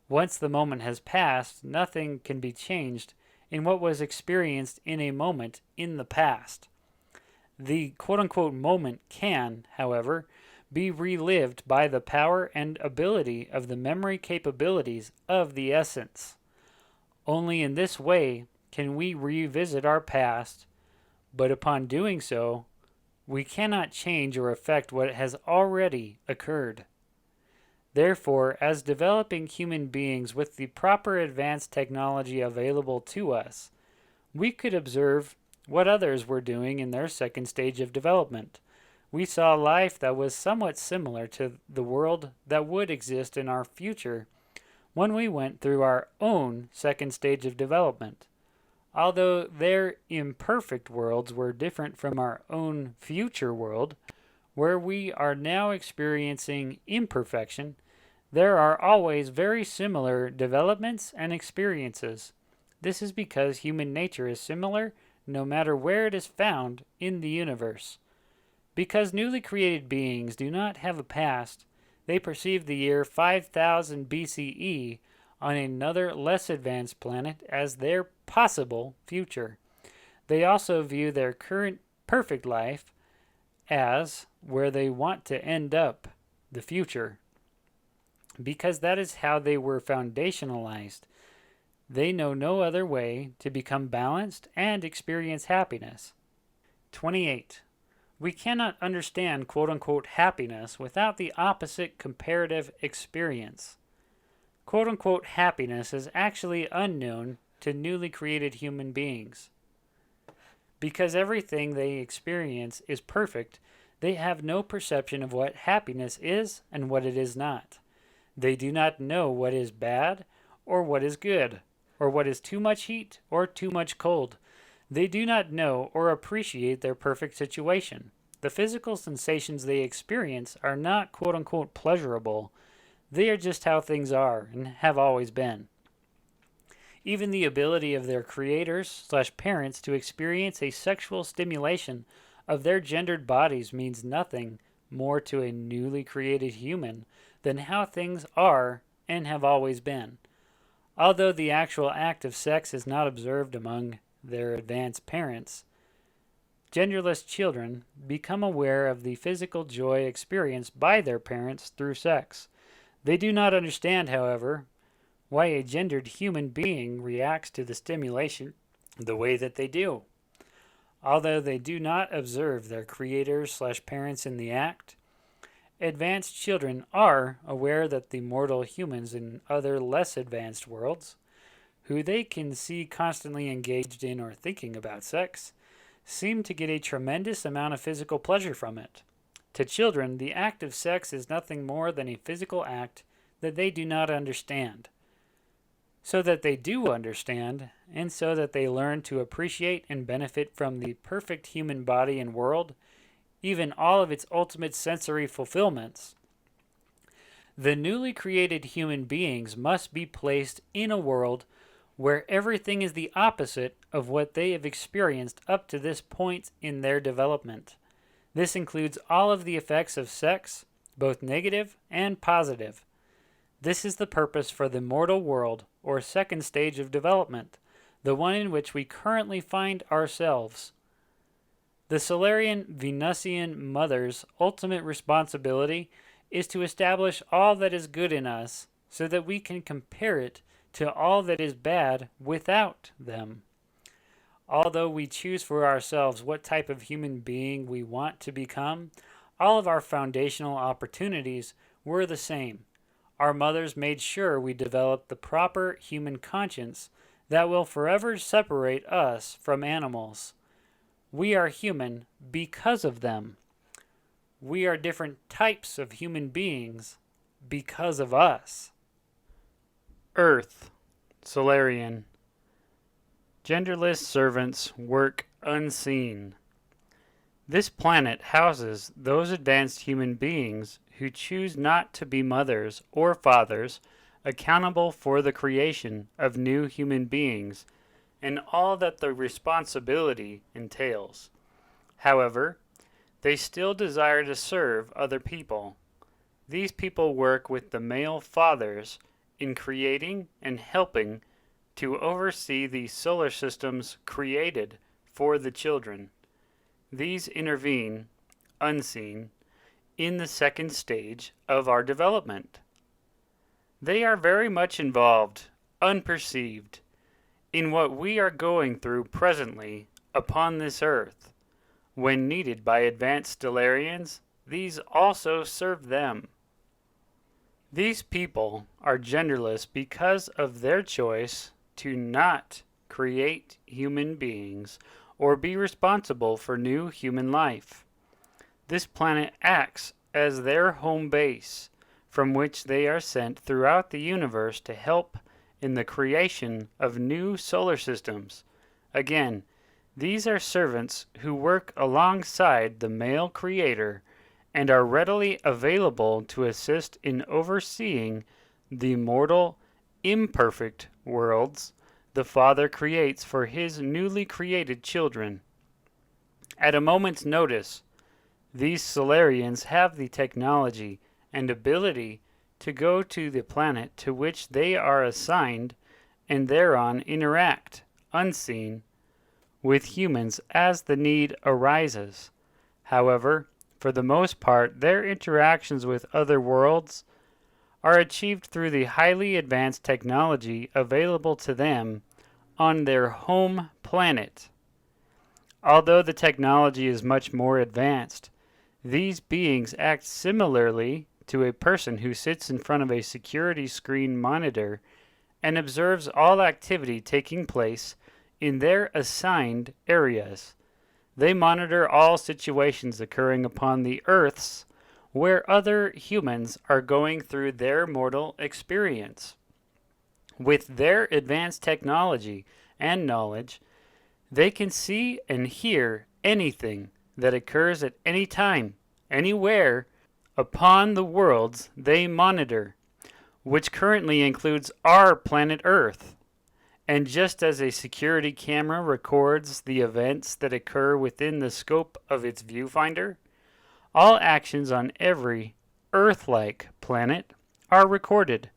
Speaker 1: Once the moment has passed, nothing can be changed in what was experienced in a moment in the past. The quote-unquote moment can, however, be relived by the power and ability of the memory capabilities of the essence. Only in this way can we revisit our past, but upon doing so, we cannot change or affect what has already occurred. Therefore, as developing human beings with the proper advanced technology available to us, we could observe what others were doing in their second stage of development. We saw life that was somewhat similar to the world that would exist in our future when we went through our own second stage of development. Although their imperfect worlds were different from our own future world, where we are now experiencing imperfection, there are always very similar developments and experiences. This is because human nature is similar no matter where it is found in the universe. Because newly created beings do not have a past, they perceive the year 5000 BCE on another less advanced planet as their possible future. They also view their current perfect life as where they want to end up, the future. Because that is how they were foundationalized. They know no other way to become balanced and experience happiness. 28. We cannot understand quote-unquote happiness without the opposite comparative experience. Quote-unquote happiness is actually unknown to newly created human beings. Because everything they experience is perfect, they have no perception of what happiness is and what it is not. They do not know what is bad or what is good, or what is too much heat or too much cold. They do not know or appreciate their perfect situation. The physical sensations they experience are not quote-unquote pleasurable. They are just how things are and have always been. Even the ability of their creators/parents to experience a sexual stimulation of their gendered bodies means nothing more to a newly created human than how things are and have always been. Although the actual act of sex is not observed among their advanced parents, genderless children become aware of the physical joy experienced by their parents through sex. They do not understand, however, why a gendered human being reacts to the stimulation the way that they do. Although they do not observe their creators/parents in the act, advanced children are aware that the mortal humans in other less advanced worlds, who they can see constantly engaged in or thinking about sex, seem to get a tremendous amount of physical pleasure from it. To children, the act of sex is nothing more than a physical act that they do not understand. So that they do understand, and so that they learn to appreciate and benefit from the perfect human body and world, even all of its ultimate sensory fulfillments, the newly created human beings must be placed in a world where everything is the opposite of what they have experienced up to this point in their development. This includes all of the effects of sex, both negative and positive. This is the purpose for the mortal world, or second stage of development, the one in which we currently find ourselves. The Solarian Venusian mother's ultimate responsibility is to establish all that is good in us so that we can compare it to all that is bad without them. Although we choose for ourselves what type of human being we want to become, all of our foundational opportunities were the same. Our mothers made sure we developed the proper human conscience that will forever separate us from animals. We are human because of them. We are different types of human beings because of us. Earth, Solarian. Genderless servants work unseen. This planet houses those advanced human beings who choose not to be mothers or fathers, accountable for the creation of new human beings and all that the responsibility entails. However, they still desire to serve other people. These people work with the male fathers in creating and helping to oversee the solar systems created for the children. These intervene, unseen, in the second stage of our development. They are very much involved, unperceived, in what we are going through presently upon this earth. When needed by advanced Stellarians, these also serve them. These people are genderless because of their choice to not create human beings or be responsible for new human life. This planet acts as their home base, from which they are sent throughout the universe to help in the creation of new solar systems. Again, these are servants who work alongside the male creator and are readily available to assist in overseeing the mortal, imperfect worlds the Father creates for his newly created children. At a moment's notice, these Solarians have the technology and ability to go to the planet to which they are assigned and thereon interact, unseen, with humans as the need arises. However, for the most part, their interactions with other worlds are achieved through the highly advanced technology available to them on their home planet. Although the technology is much more advanced, these beings act similarly to a person who sits in front of a security screen monitor and observes all activity taking place in their assigned areas. They monitor all situations occurring upon the Earths where other humans are going through their mortal experience. With their advanced technology and knowledge, they can see and hear anything that occurs at any time, anywhere, upon the worlds they monitor, which currently includes our planet Earth. And just as a security camera records the events that occur within the scope of its viewfinder, all actions on every Earth-like planet are recorded.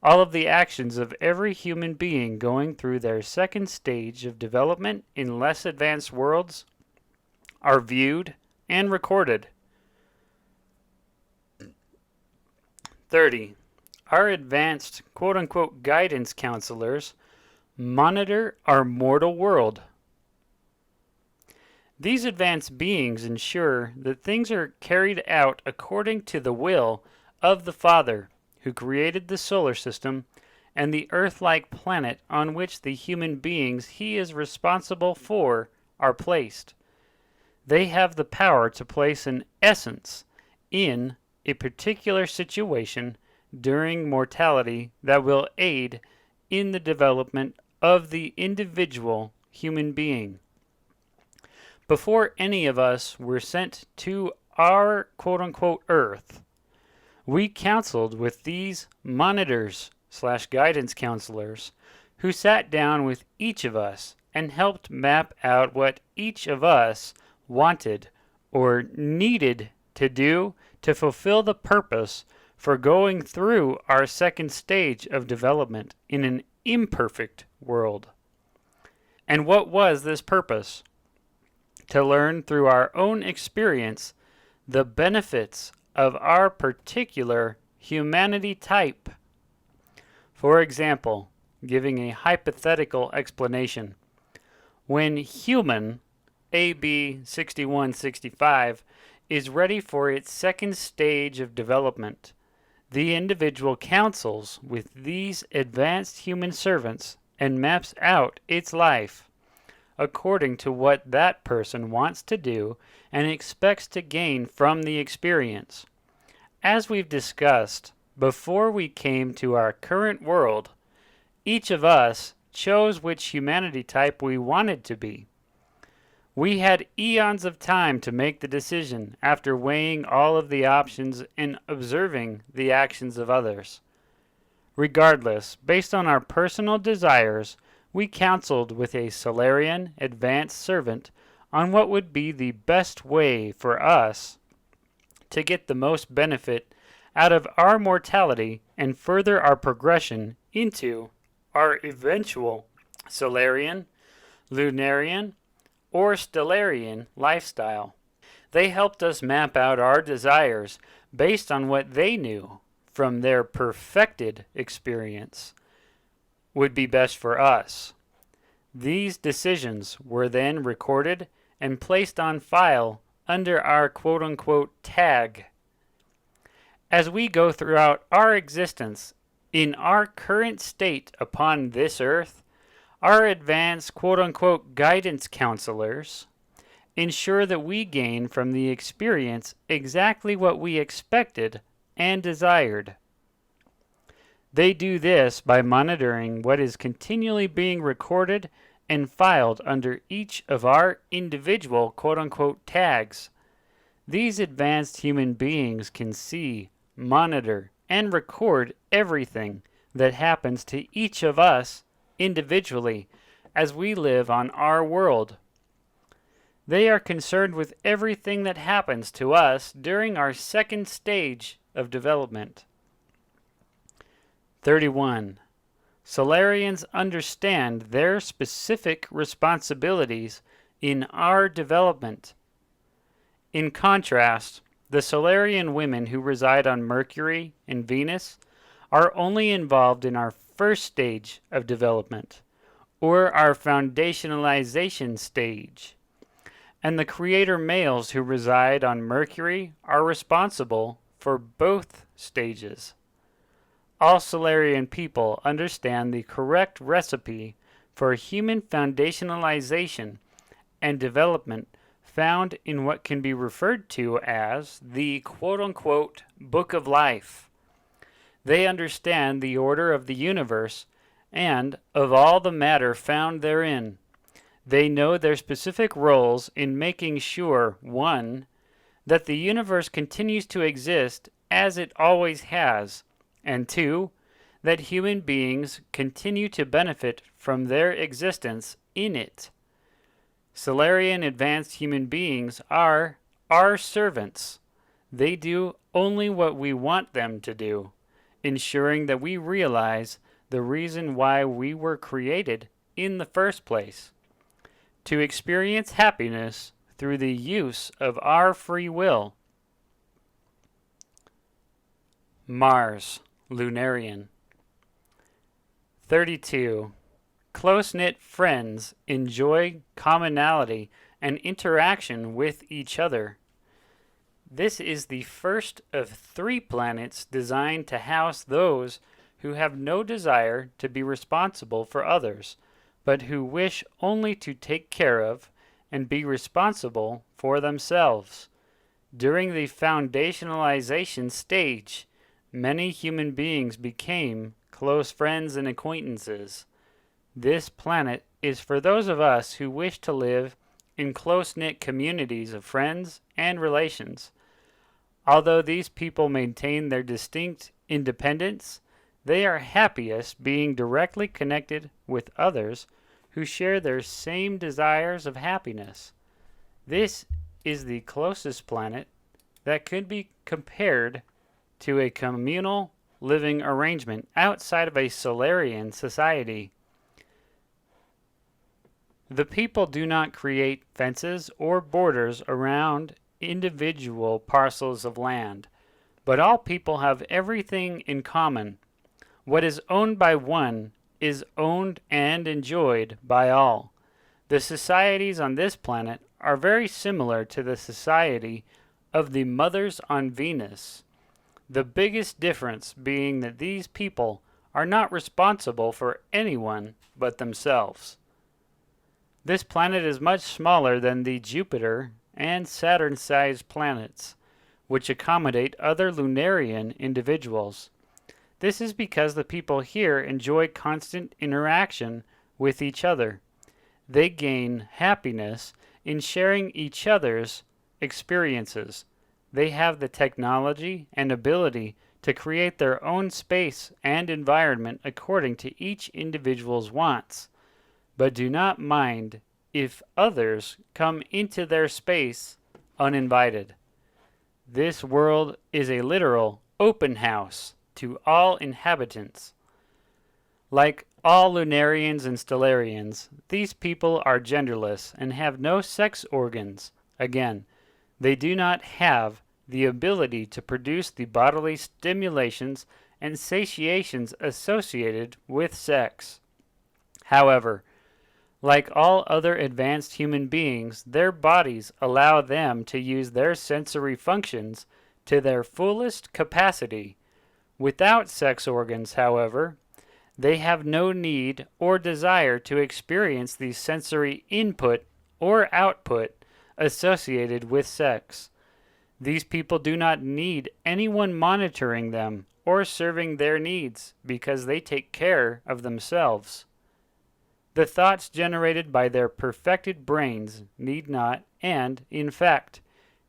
Speaker 1: All of the actions of every human being going through their second stage of development in less advanced worlds are viewed and recorded. 30. Our advanced quote-unquote guidance counselors monitor our mortal world. These advanced beings ensure that things are carried out according to the will of the Father, who created the solar system and the Earth-like planet on which the human beings he is responsible for are placed. They have the power to place an essence in a particular situation during mortality that will aid in the development of the individual human being. Before any of us were sent to our quote-unquote Earth, we counseled with these monitors/guidance counselors who sat down with each of us and helped map out what each of us wanted or needed to do to fulfill the purpose for going through our second stage of development in an imperfect world. And what was this purpose? To learn through our own experience the benefits of our particular humanity type. For example, giving a hypothetical explanation. When human AB 6165 is ready for its second stage of development, the individual counsels with these advanced human servants and maps out its life according to what that person wants to do and expects to gain from the experience. As we've discussed, before we came to our current world, each of us chose which humanity type we wanted to be. We had eons of time to make the decision after weighing all of the options and observing the actions of others. Regardless, based on our personal desires, we counseled with a Solarian advanced servant on what would be the best way for us to get the most benefit out of our mortality and further our progression into our eventual Solarian, Lunarian, or Stellarian lifestyle. They helped us map out our desires based on what they knew from their perfected experience would be best for us. These decisions were then recorded and placed on file under our quote-unquote tag. As we go throughout our existence in our current state upon this earth, our advanced quote-unquote guidance counselors ensure that we gain from the experience exactly what we expected and desired. They do this by monitoring what is continually being recorded and filed under each of our individual quote-unquote tags. These advanced human beings can see, monitor, and record everything that happens to each of us individually as we live on our world. They are concerned with everything that happens to us during our second stage of development. 31. Solarians understand their specific responsibilities in our development. In contrast, the Solarian women who reside on Mercury and Venus are only involved in our first stage of development, or our foundationalization stage. And the creator males who reside on Mercury are responsible for both stages. All Solarian people understand the correct recipe for human foundationalization and development found in what can be referred to as the quote-unquote Book of Life. They understand the order of the universe and of all the matter found therein. They know their specific roles in making sure, 1, that the universe continues to exist as it always has, and 2, that human beings continue to benefit from their existence in it. Solarian advanced human beings are our servants. They do only what we want them to do, ensuring that we realize the reason why we were created in the first place. To experience happiness through the use of our free will. Mars, Lunarian. 32. Close-knit friends enjoy commonality and interaction with each other. This is the first of 3 planets designed to house those who have no desire to be responsible for others, but who wish only to take care of and be responsible for themselves. During the foundationalization stage, many human beings became close friends and acquaintances. This planet is for those of us who wish to live in close-knit communities of friends and relations. Although these people maintain their distinct independence, they are happiest being directly connected with others who share their same desires of happiness. This is the closest planet that could be compared to a communal living arrangement outside of a Solarian society. The people do not create fences or borders around individual parcels of land, but all people have everything in common. What is owned by one is owned and enjoyed by all. The societies on this planet are very similar to the society of the mothers on Venus, the biggest difference being that these people are not responsible for anyone but themselves. This planet is much smaller than the Jupiter and Saturn-sized planets, which accommodate other Lunarian individuals. This is because the people here enjoy constant interaction with each other. They gain happiness in sharing each other's experiences. They have the technology and ability to create their own space and environment according to each individual's wants, but do not mind if others come into their space uninvited. This world is a literal open house to all inhabitants. Like all Lunarians and Stellarians, these people are genderless and have no sex organs. Again, they do not have the ability to produce the bodily stimulations and satiations associated with sex. However, like all other advanced human beings, their bodies allow them to use their sensory functions to their fullest capacity. Without sex organs, however, they have no need or desire to experience the sensory input or output associated with sex. These people do not need anyone monitoring them or serving their needs because they take care of themselves. The thoughts generated by their perfected brains need not, and, in fact,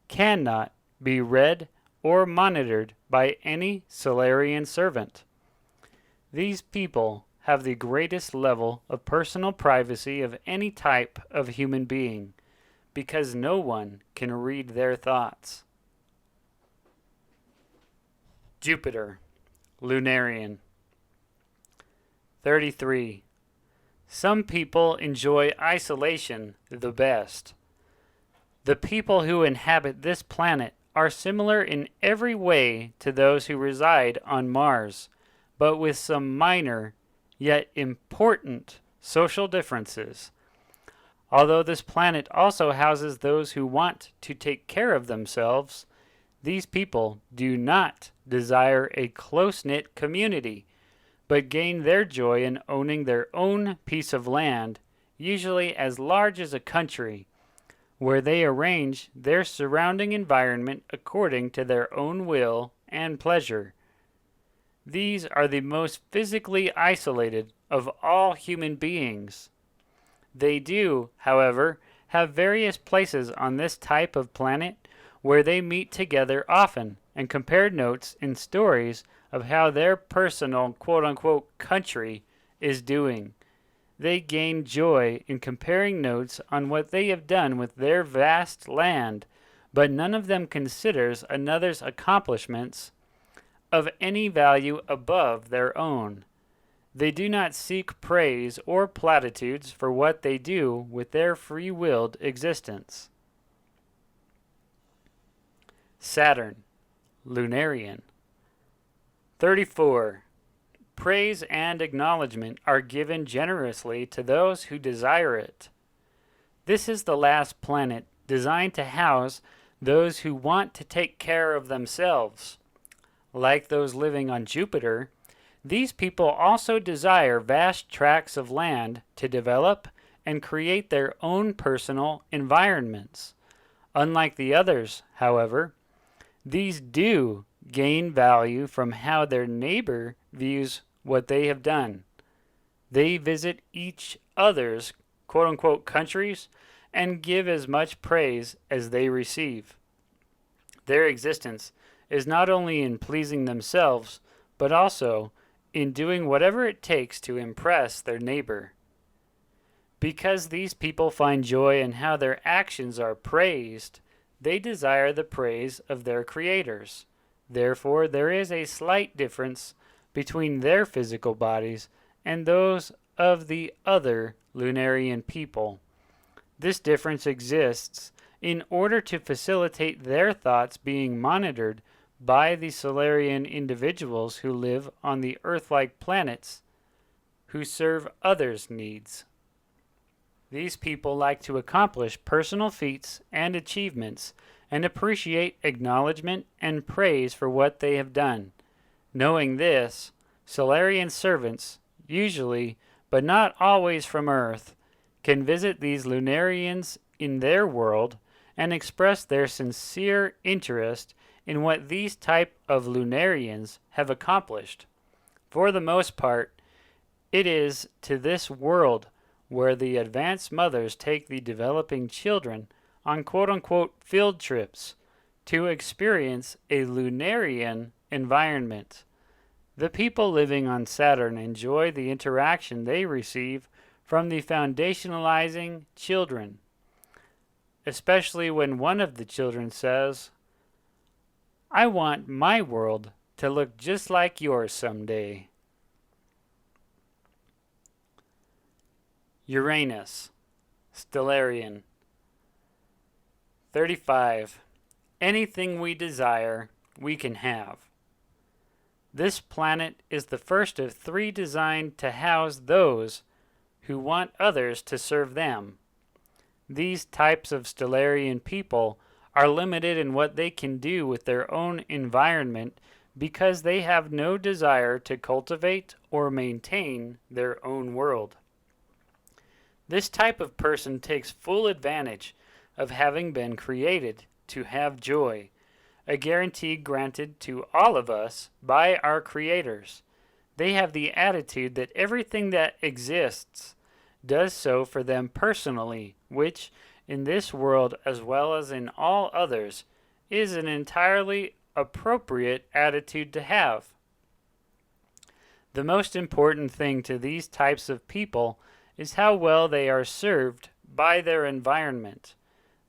Speaker 1: cannot be read or monitored by any Solarian servant. These people have the greatest level of personal privacy of any type of human being, because no one can read their thoughts. Jupiter, Lunarian. 33. Some people enjoy isolation the best. The people who inhabit this planet are similar in every way to those who reside on Mars, but with some minor, yet important, social differences. Although this planet also houses those who want to take care of themselves, these people do not desire a close-knit community, but gain their joy in owning their own piece of land, usually as large as a country, where they arrange their surrounding environment according to their own will and pleasure. These are the most physically isolated of all human beings. They do, however, have various places on this type of planet where they meet together often and compare notes and stories of how their personal quote-unquote country is doing. They gain joy in comparing notes on what they have done with their vast land, but none of them considers another's accomplishments of any value above their own. They do not seek praise or platitudes for what they do with their free-willed existence. Saturn, Lunarian. 34. Praise and acknowledgement are given generously to those who desire it. This is the last planet designed to house those who want to take care of themselves. Like those living on Jupiter, these people also desire vast tracts of land to develop and create their own personal environments. Unlike the others, however, these do gain value from how their neighbor views what they have done. They visit each other's quote unquote countries and give as much praise as they receive. Their existence is not only in pleasing themselves, but also in doing whatever it takes to impress their neighbor. Because these people find joy in how their actions are praised, they desire the praise of their creators. Therefore, there is a slight difference between their physical bodies and those of the other Lunarian people. This difference exists in order to facilitate their thoughts being monitored by the Solarian individuals who live on the Earth-like planets who serve others' needs. These people like to accomplish personal feats and achievements and appreciate acknowledgement and praise for what they have done. Knowing this, Solarian servants, usually, but not always from Earth, can visit these Lunarians in their world and express their sincere interest in what these type of Lunarians have accomplished. For the most part, it is to this world where the advanced mothers take the developing children on quote-unquote field trips to experience a Lunarian environment. The people living on Saturn enjoy the interaction they receive from the foundationalizing children, especially when one of the children says, "I want my world to look just like yours someday." Uranus, Stellarian. 35. Anything we desire, we can have. This planet is the first of 3 designed to house those who want others to serve them. These types of Stellarian people are limited in what they can do with their own environment because they have no desire to cultivate or maintain their own world. This type of person takes full advantage of having been created to have joy, a guarantee granted to all of us by our creators. They have the attitude that everything that exists does so for them personally, which, in this world as well as in all others, is an entirely appropriate attitude to have. The most important thing to these types of people is how well they are served by their environment.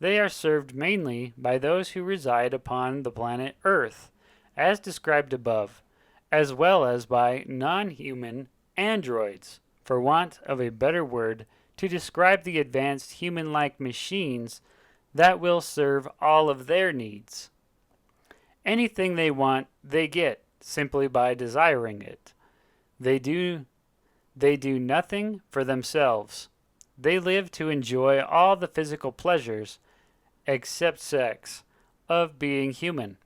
Speaker 1: They are served mainly by those who reside upon the planet Earth, as described above, as well as by non-human androids, for want of a better word, to describe the advanced human-like machines that will serve all of their needs. Anything they want, they get, simply by desiring it. They do nothing for themselves. They live to enjoy all the physical pleasures, except sex, of being human.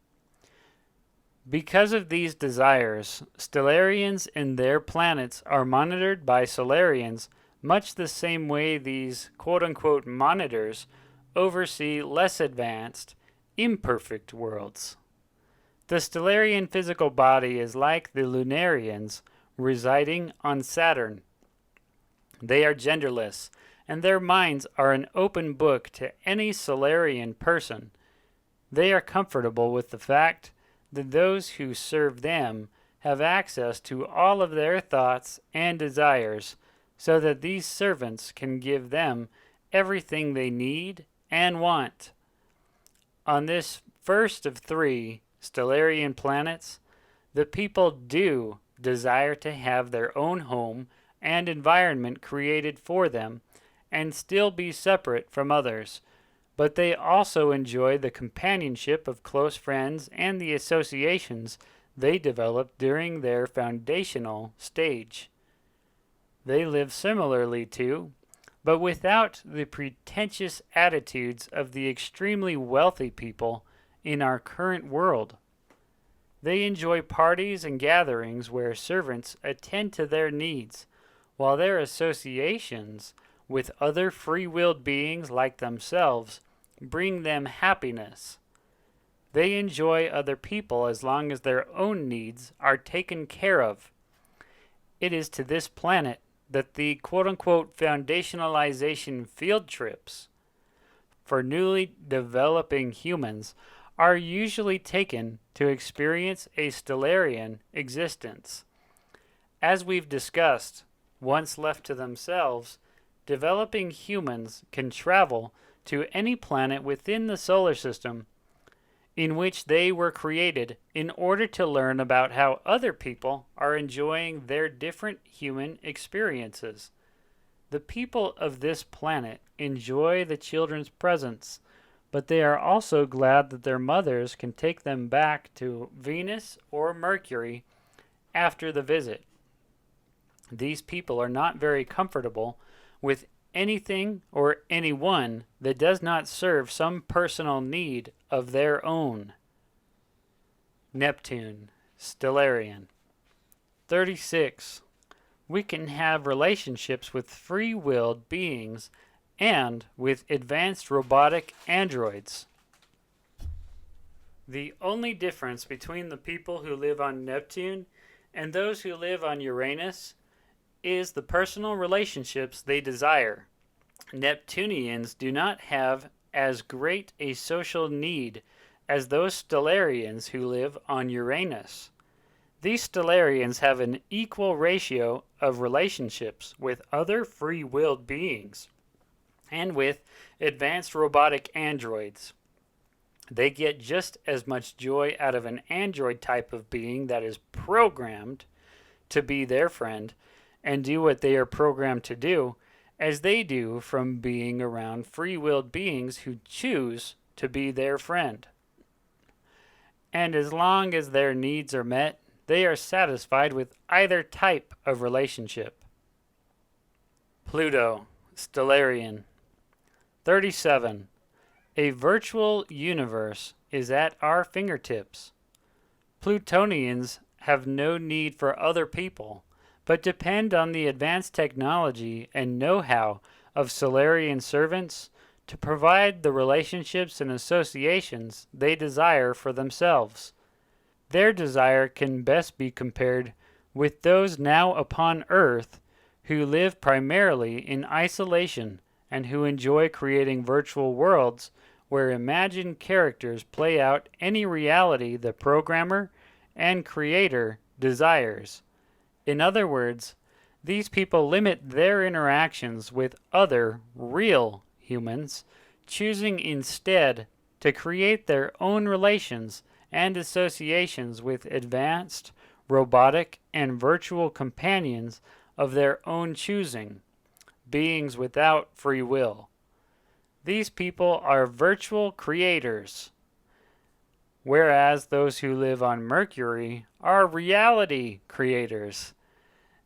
Speaker 1: Because of these desires, Stellarians and their planets are monitored by Solarians much the same way these quote-unquote monitors oversee less advanced, imperfect worlds. The Stellarian physical body is like the Lunarians residing on Saturn. They are genderless, and their minds are an open book to any Solarian person. They are comfortable with the fact that those who serve them have access to all of their thoughts and desires, so that these servants can give them everything they need and want. On this first of 3 Stellarian planets, the people do desire to have their own home and environment created for them and still be separate from others, but they also enjoy the companionship of close friends and the associations they develop during their foundational stage. They live similarly to, but without the pretentious attitudes of the extremely wealthy people in our current world. They enjoy parties and gatherings where servants attend to their needs, while their associations with other free-willed beings like themselves bring them happiness. They enjoy other people as long as their own needs are taken care of. It is to this planet that the quote-unquote foundationalization field trips for newly developing humans are usually taken to experience a Stellarian existence. As we've discussed, once left to themselves, developing humans can travel to any planet within the solar system in which they were created in order to learn about how other people are enjoying their different human experiences. The people of this planet enjoy the children's presence, but they are also glad that their mothers can take them back to Venus or Mercury after the visit. These people are not very comfortable with anything or anyone that does not serve some personal need of their own. Neptune, Stellarian. 36. We can have relationships with free-willed beings and with advanced robotic androids. The only difference between the people who live on Neptune and those who live on Uranus is the personal relationships they desire. Neptunians do not have as great a social need as those Stellarians who live on Uranus. These Stellarians have an equal ratio of relationships with other free-willed beings and with advanced robotic androids. They get just as much joy out of an android type of being that is programmed to be their friend and do what they are programmed to do as they do from being around free-willed beings who choose to be their friend. And as long as their needs are met, they are satisfied with either type of relationship. Pluto, Stellarian. 37. A virtual universe is at our fingertips. Plutonians have no need for other people, but depend on the advanced technology and know-how of Stellarian servants to provide the relationships and associations they desire for themselves. Their desire can best be compared with those now upon Earth who live primarily in isolation and who enjoy creating virtual worlds where imagined characters play out any reality the programmer and creator desires. In other words, these people limit their interactions with other real humans, choosing instead to create their own relations and associations with advanced, robotic, and virtual companions of their own choosing, beings without free will. These people are virtual creators, whereas those who live on Mercury are reality creators.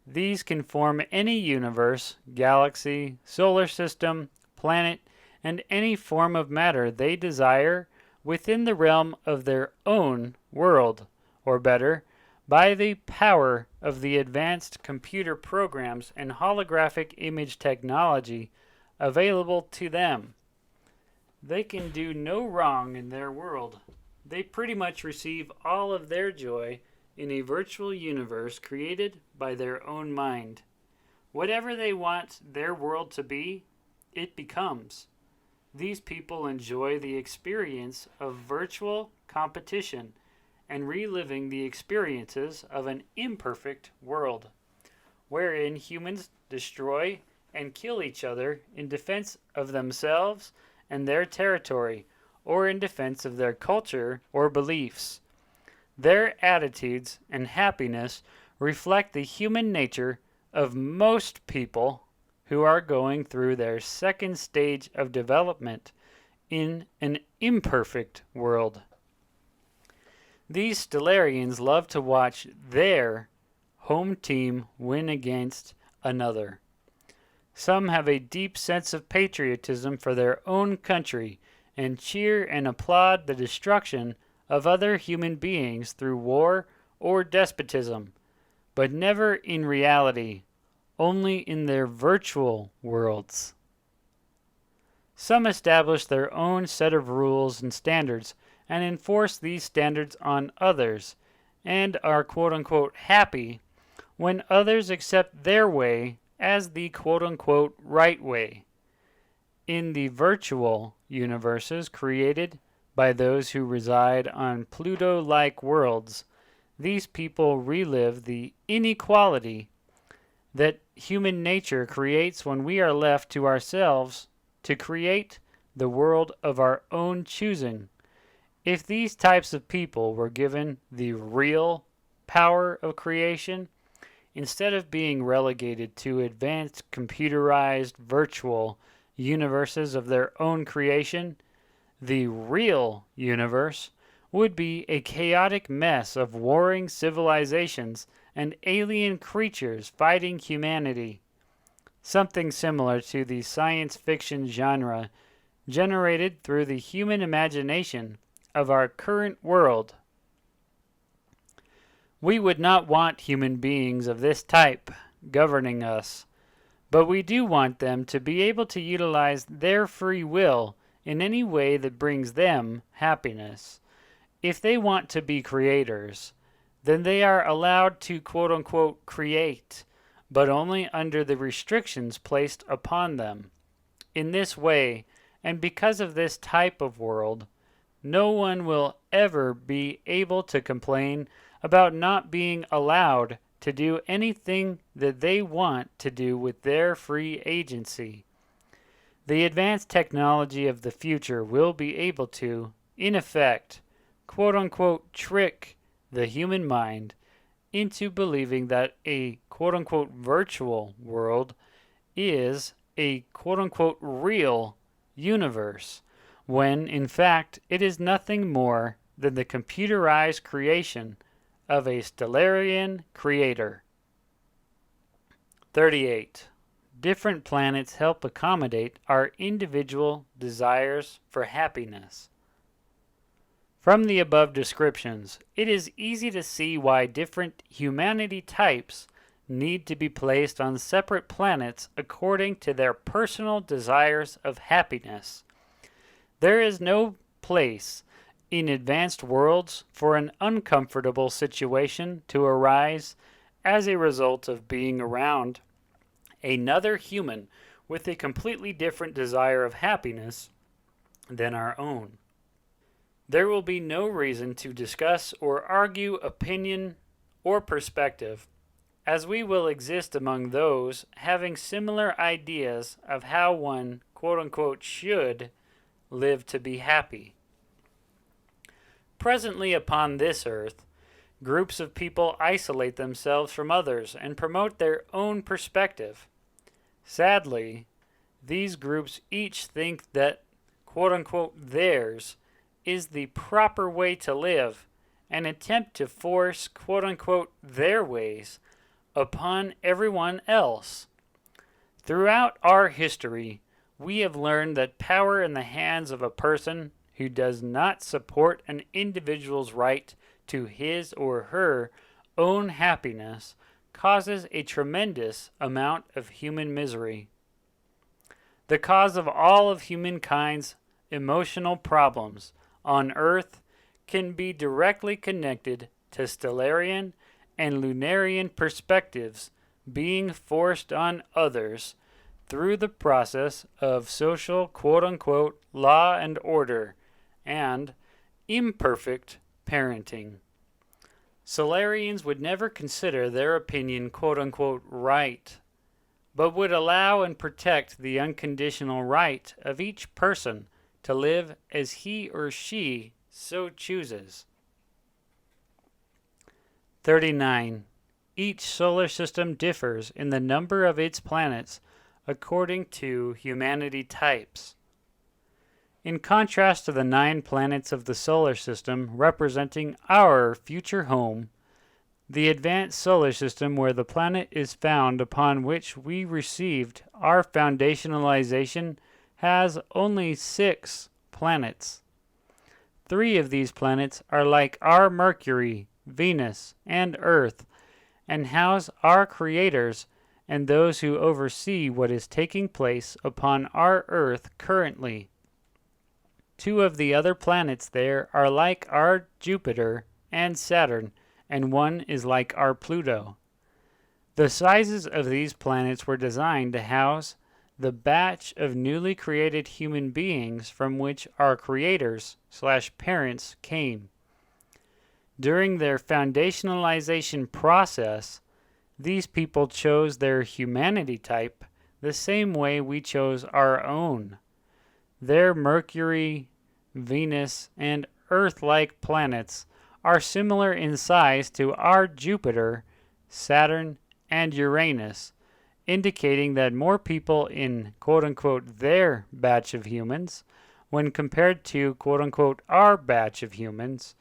Speaker 1: These can form any universe, galaxy, solar system, planet, and any form of matter they desire within the realm of their own world, or better, by the power of the advanced computer programs and holographic image technology available to them. They can do no wrong in their world. They pretty much receive all of their joy in a virtual universe created by their own mind. Whatever they want their world to be, it becomes. These people enjoy the experience of virtual competition and reliving the experiences of an imperfect world, wherein humans destroy and kill each other in defense of themselves and their territory, or in defense of their culture or beliefs. Their attitudes and happiness reflect the human nature of most people who are going through their second stage of development in an imperfect world. These Stellarians love to watch their home team win against another. Some have a deep sense of patriotism for their own country and cheer and applaud the destruction of other human beings through war or despotism, but never in reality, only in their virtual worlds. Some establish their own set of rules and standards and enforce these standards on others and are quote-unquote happy when others accept their way as the quote-unquote right way. In the virtual universes created by those who reside on Pluto-like worlds, these people relive the inequality that human nature creates when we are left to ourselves to create the world of our own choosing. If these types of people were given the real power of creation, instead of being relegated to advanced computerized virtual universes of their own creation, the real universe would be a chaotic mess of warring civilizations and alien creatures fighting humanity. Something similar to the science fiction genre generated through the human imagination of our current world. We would not want human beings of this type governing us, but we do want them to be able to utilize their free will in any way that brings them happiness. If they want to be creators, then they are allowed to quote-unquote create, but only under the restrictions placed upon them. In this way, and because of this type of world, no one will ever be able to complain about not being allowed to do anything that they want to do with their free agency. The advanced technology of the future will be able to, in effect, quote-unquote trick the human mind into believing that a quote-unquote virtual world is a quote-unquote real universe, when in fact it is nothing more than the computerized creation of a Stellarian creator. 38. Different planets help accommodate our individual desires for happiness. From the above descriptions, it is easy to see why different humanity types need to be placed on separate planets according to their personal desires of happiness. There is no place in advanced worlds for an uncomfortable situation to arise as a result of being around another human with a completely different desire of happiness than our own. There will be no reason to discuss or argue opinion or perspective, as we will exist among those having similar ideas of how one quote-unquote should live to be happy. Presently upon this earth, groups of people isolate themselves from others and promote their own perspective. Sadly, these groups each think that quote-unquote theirs is the proper way to live and attempt to force quote-unquote their ways upon everyone else. Throughout our history, we have learned that power in the hands of a person who does not support an individual's right to his or her own happiness causes a tremendous amount of human misery. The cause of all of humankind's emotional problems on Earth can be directly connected to Stellarian and Lunarian perspectives being forced on others through the process of social quote-unquote law and order and imperfect parenting. Solarians would never consider their opinion quote-unquote right, but would allow and protect the unconditional right of each person to live as he or she so chooses. 39. Each solar system differs in the number of its planets according to humanity types. In contrast to the 9 planets of the solar system representing our future home, the advanced solar system where the planet is found upon which we received our foundationalization has only 6 planets. 3 of these planets are like our Mercury, Venus, and Earth, and house our creators and those who oversee what is taking place upon our Earth currently. 2 of the other planets there are like our Jupiter and Saturn, and one is like our Pluto. The sizes of these planets were designed to house the batch of newly created human beings from which our creators/parents came. During their foundationalization process, these people chose their humanity type the same way we chose our own. Their Mercury, Venus, and Earth-like planets are similar in size to our Jupiter, Saturn, and Uranus, indicating that more people in quote-unquote their batch of humans, when compared to quote-unquote our batch of humans,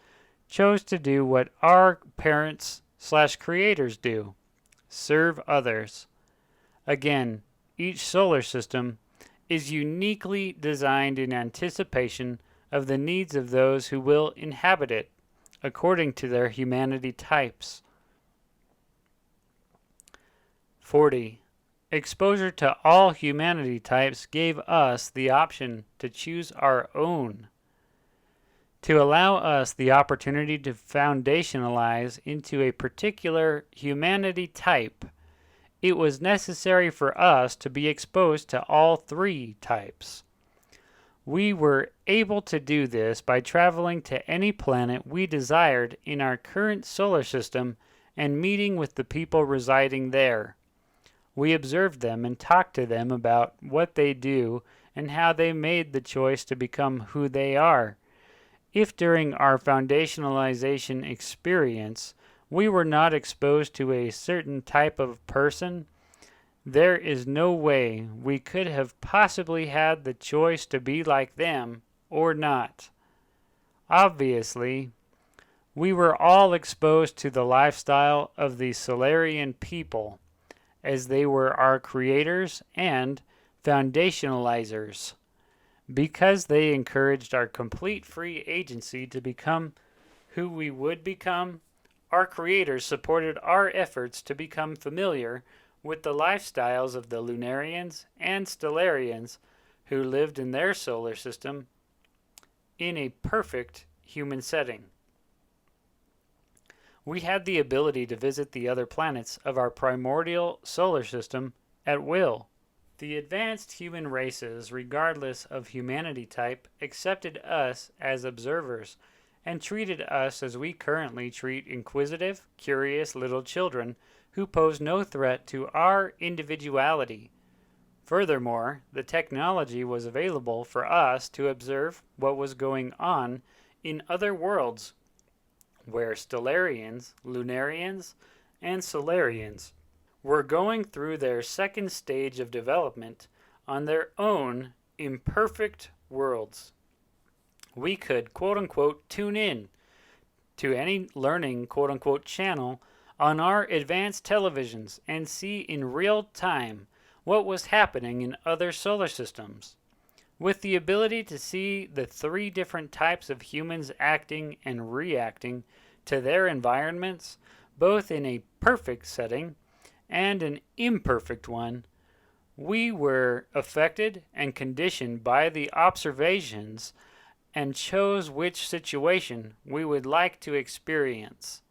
Speaker 1: chose to do what our parents/creators do: serve others. Again, each solar system is uniquely designed in anticipation of the needs of those who will inhabit it, according to their humanity types. 40. Exposure to all humanity types gave us the option to choose our own, to allow us the opportunity to foundationalize into a particular humanity type. It was necessary for us to be exposed to all 3 types. We were able to do this by traveling to any planet we desired in our current solar system and meeting with the people residing there. We observed them and talked to them about what they do and how they made the choice to become who they are. If during our foundationalization experience we were not exposed to a certain type of person, there is no way we could have possibly had the choice to be like them or not. Obviously, we were all exposed to the lifestyle of the Solarian people, as they were our creators and foundationalizers. Because they encouraged our complete free agency to become who we would become, our creators supported our efforts to become familiar with the lifestyles of the Lunarians and Stellarians who lived in their solar system in a perfect human setting. We had the ability to visit the other planets of our primordial solar system at will. The advanced human races, regardless of humanity type, accepted us as observers and treated us as we currently treat inquisitive, curious little children who pose no threat to our individuality. Furthermore, the technology was available for us to observe what was going on in other worlds where Stellarians, Lunarians, and Solarians were going through their second stage of development on their own imperfect worlds. We could quote-unquote tune in to any learning quote-unquote channel on our advanced televisions and see in real time what was happening in other solar systems. With the ability to see the 3 different types of humans acting and reacting to their environments, both in a perfect setting and an imperfect one, we were affected and conditioned by the observations and chose which situation we would like to experience.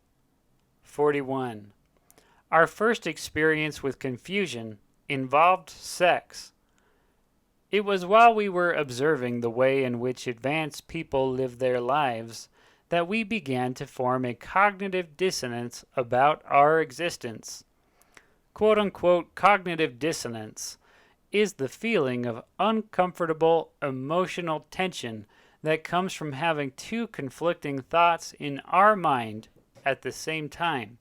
Speaker 1: 41. Our first experience with confusion involved sex. It was while we were observing the way in which advanced people live their lives that we began to form a cognitive dissonance about our existence. Quote-unquote cognitive dissonance is the feeling of uncomfortable emotional tension that comes from having 2 conflicting thoughts in our mind at the same time.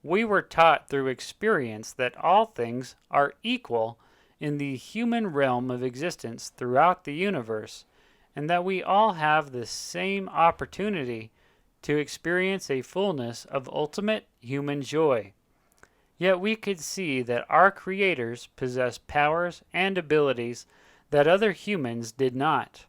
Speaker 1: We were taught through experience that all things are equal in the human realm of existence throughout the universe, and that we all have the same opportunity to experience a fullness of ultimate human joy. Yet we could see that our creators possess powers and abilities that other humans did not.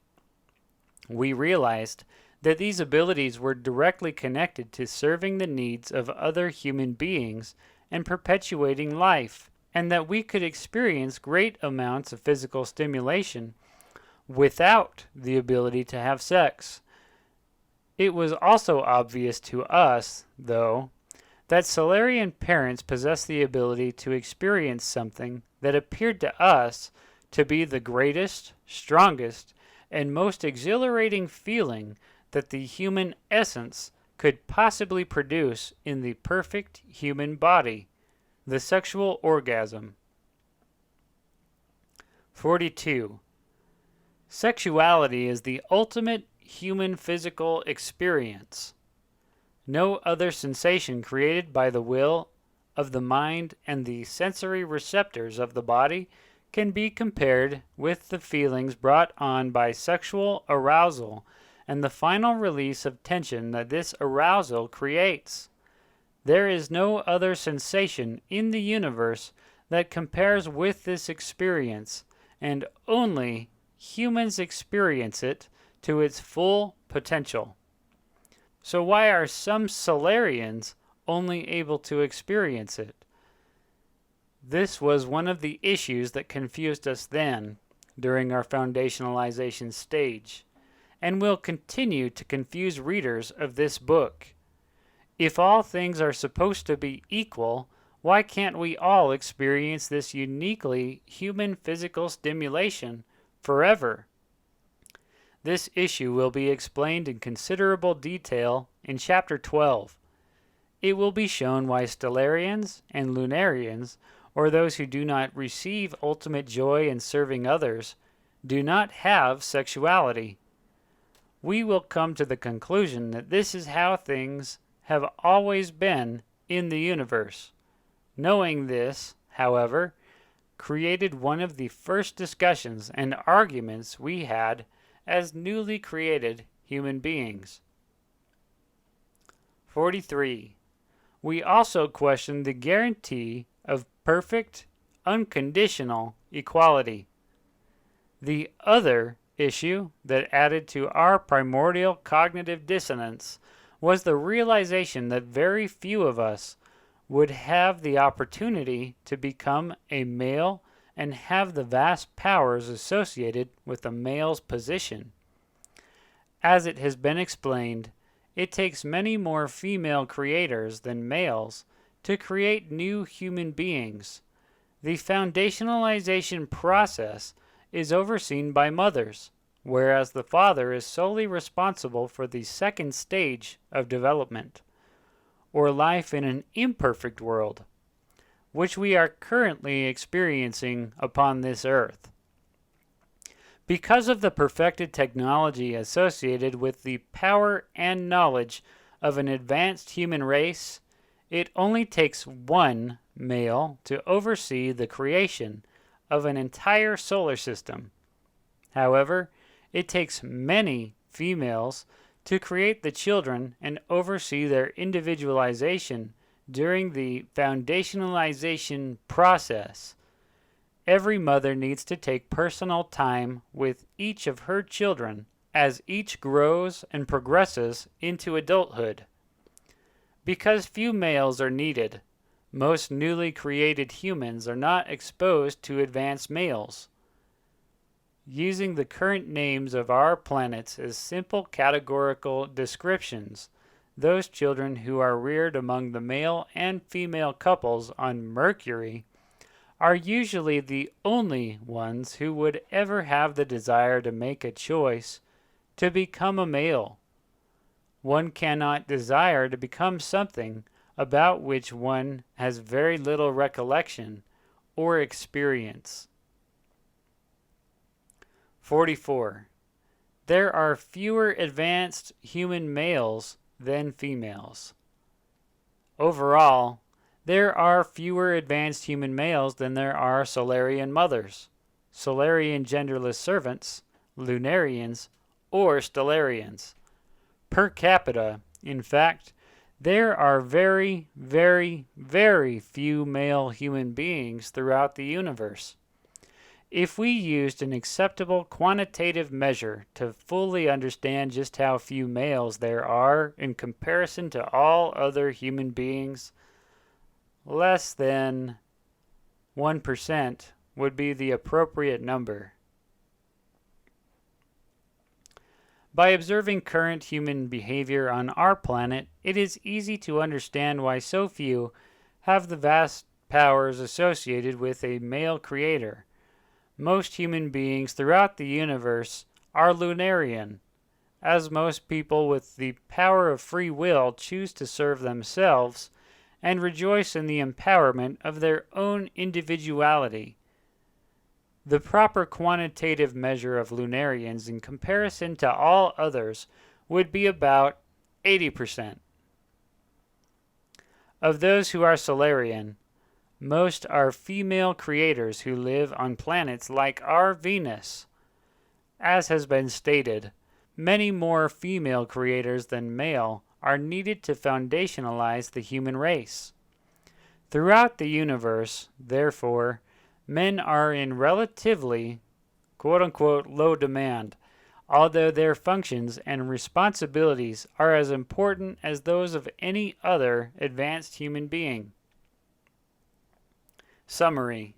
Speaker 1: We realized that these abilities were directly connected to serving the needs of other human beings and perpetuating life, and that we could experience great amounts of physical stimulation without the ability to have sex. It was also obvious to us, though, that Solarian parents possessed the ability to experience something that appeared to us to be the greatest, strongest, and most exhilarating feeling that the human essence could possibly produce in the perfect human body, the sexual orgasm. 42. Sexuality is the ultimate human physical experience. No other sensation created by the will of the mind and the sensory receptors of the body can be compared with the feelings brought on by sexual arousal and the final release of tension that this arousal creates. There is no other sensation in the universe that compares with this experience, and only humans experience it to its full potential. So why are some Solarians only able to experience it? This was one of the issues that confused us then, during our foundationalization stage, and will continue to confuse readers of this book. If all things are supposed to be equal, why can't we all experience this uniquely human physical stimulation forever? This issue will be explained in considerable detail in Chapter 12. It will be shown why Stellarians and Lunarians, or those who do not receive ultimate joy in serving others, do not have sexuality. We will come to the conclusion that this is how things have always been in the universe. Knowing this, however, created one of the first discussions and arguments we had as newly created human beings. 43. We also questioned the guarantee of perfect, unconditional equality. The other issue that added to our primordial cognitive dissonance was the realization that very few of us would have the opportunity to become a male and have the vast powers associated with a male's position. As it has been explained, it takes many more female creators than males to create new human beings. The foundationalization process is overseen by mothers, whereas the father is solely responsible for the second stage of development, or life in an imperfect world, which we are currently experiencing upon this earth. Because of the perfected technology associated with the power and knowledge of an advanced human race, it only takes one male to oversee the creation of an entire solar system. However, it takes many females to create the children and oversee their individualization during the foundationalization process. Every mother needs to take personal time with each of her children as each grows and progresses into adulthood. Because few males are needed, most newly created humans are not exposed to advanced males. Using the current names of our planets as simple categorical descriptions, those children who are reared among the male and female couples on Mercury are usually the only ones who would ever have the desire to make a choice to become a male. One cannot desire to become something about which one has very little recollection or experience. 44. There are fewer advanced human males than females. Overall, there are fewer advanced human males than there are Solarian mothers, Solarian genderless servants, Lunarians, or Stellarians. Per capita, in fact, there are very, very, very few male human beings throughout the universe. If we used an acceptable quantitative measure to fully understand just how few males there are in comparison to all other human beings, less than 1% would be the appropriate number. By observing current human behavior on our planet, it is easy to understand why so few have the vast powers associated with a male creator. Most human beings throughout the universe are Lunarian, as most people with the power of free will choose to serve themselves and rejoice in the empowerment of their own individuality. The proper quantitative measure of Lunarians in comparison to all others would be about 80%. Of those who are Solarian, most are female creators who live on planets like our Venus. As has been stated, many more female creators than male are needed to foundationalize the human race. Throughout the universe, therefore, men are in relatively, quote-unquote, low demand, although their functions and responsibilities are as important as those of any other advanced human being. Summary.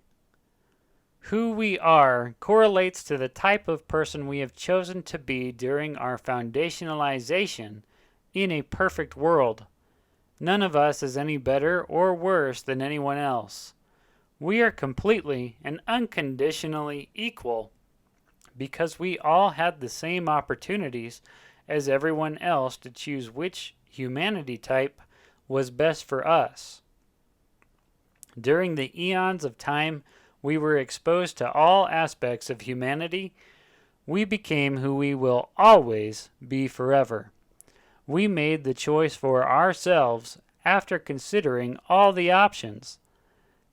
Speaker 1: Who we are correlates to the type of person we have chosen to be during our foundationalization in a perfect world. None of us is any better or worse than anyone else. We are completely and unconditionally equal because we all had the same opportunities as everyone else to choose which humanity type was best for us. During the eons of time we were exposed to all aspects of humanity, we became who we will always be forever. We made the choice for ourselves after considering all the options.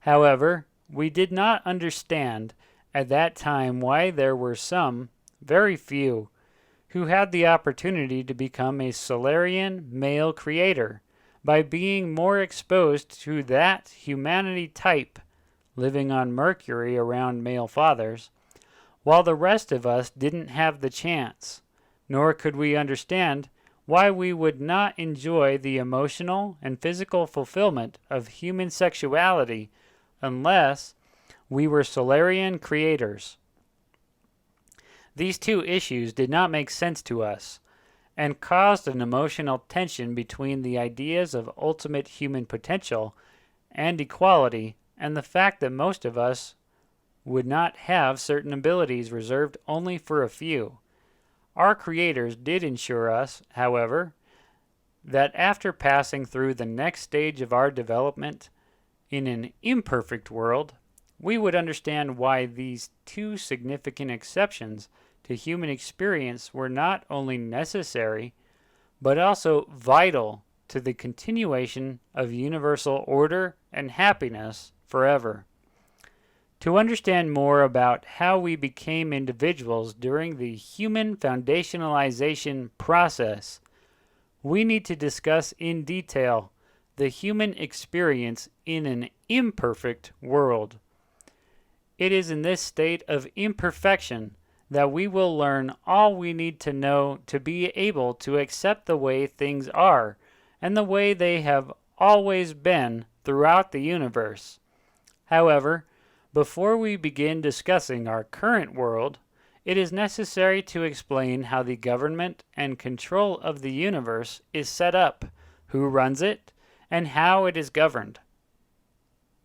Speaker 1: However, we did not understand at that time why there were some, very few, who had the opportunity to become a Solarian male creator by being more exposed to that humanity type living on Mercury around male fathers, while the rest of us didn't have the chance, nor could we understand why we would not enjoy the emotional and physical fulfillment of human sexuality unless we were Solarian creators. These two issues did not make sense to us and caused an emotional tension between the ideas of ultimate human potential and equality and the fact that most of us would not have certain abilities reserved only for a few. Our creators did ensure us, however, that after passing through the next stage of our development in an imperfect world, we would understand why these two significant exceptions to human experience were not only necessary, but also vital to the continuation of universal order and happiness forever. To understand more about how we became individuals during the human foundationalization process, we need to discuss in detail the human experience in an imperfect world. It is in this state of imperfection that we will learn all we need to know to be able to accept the way things are and the way they have always been throughout the universe. However, before we begin discussing our current world, it is necessary to explain how the government and control of the universe is set up, who runs it, and how it is governed.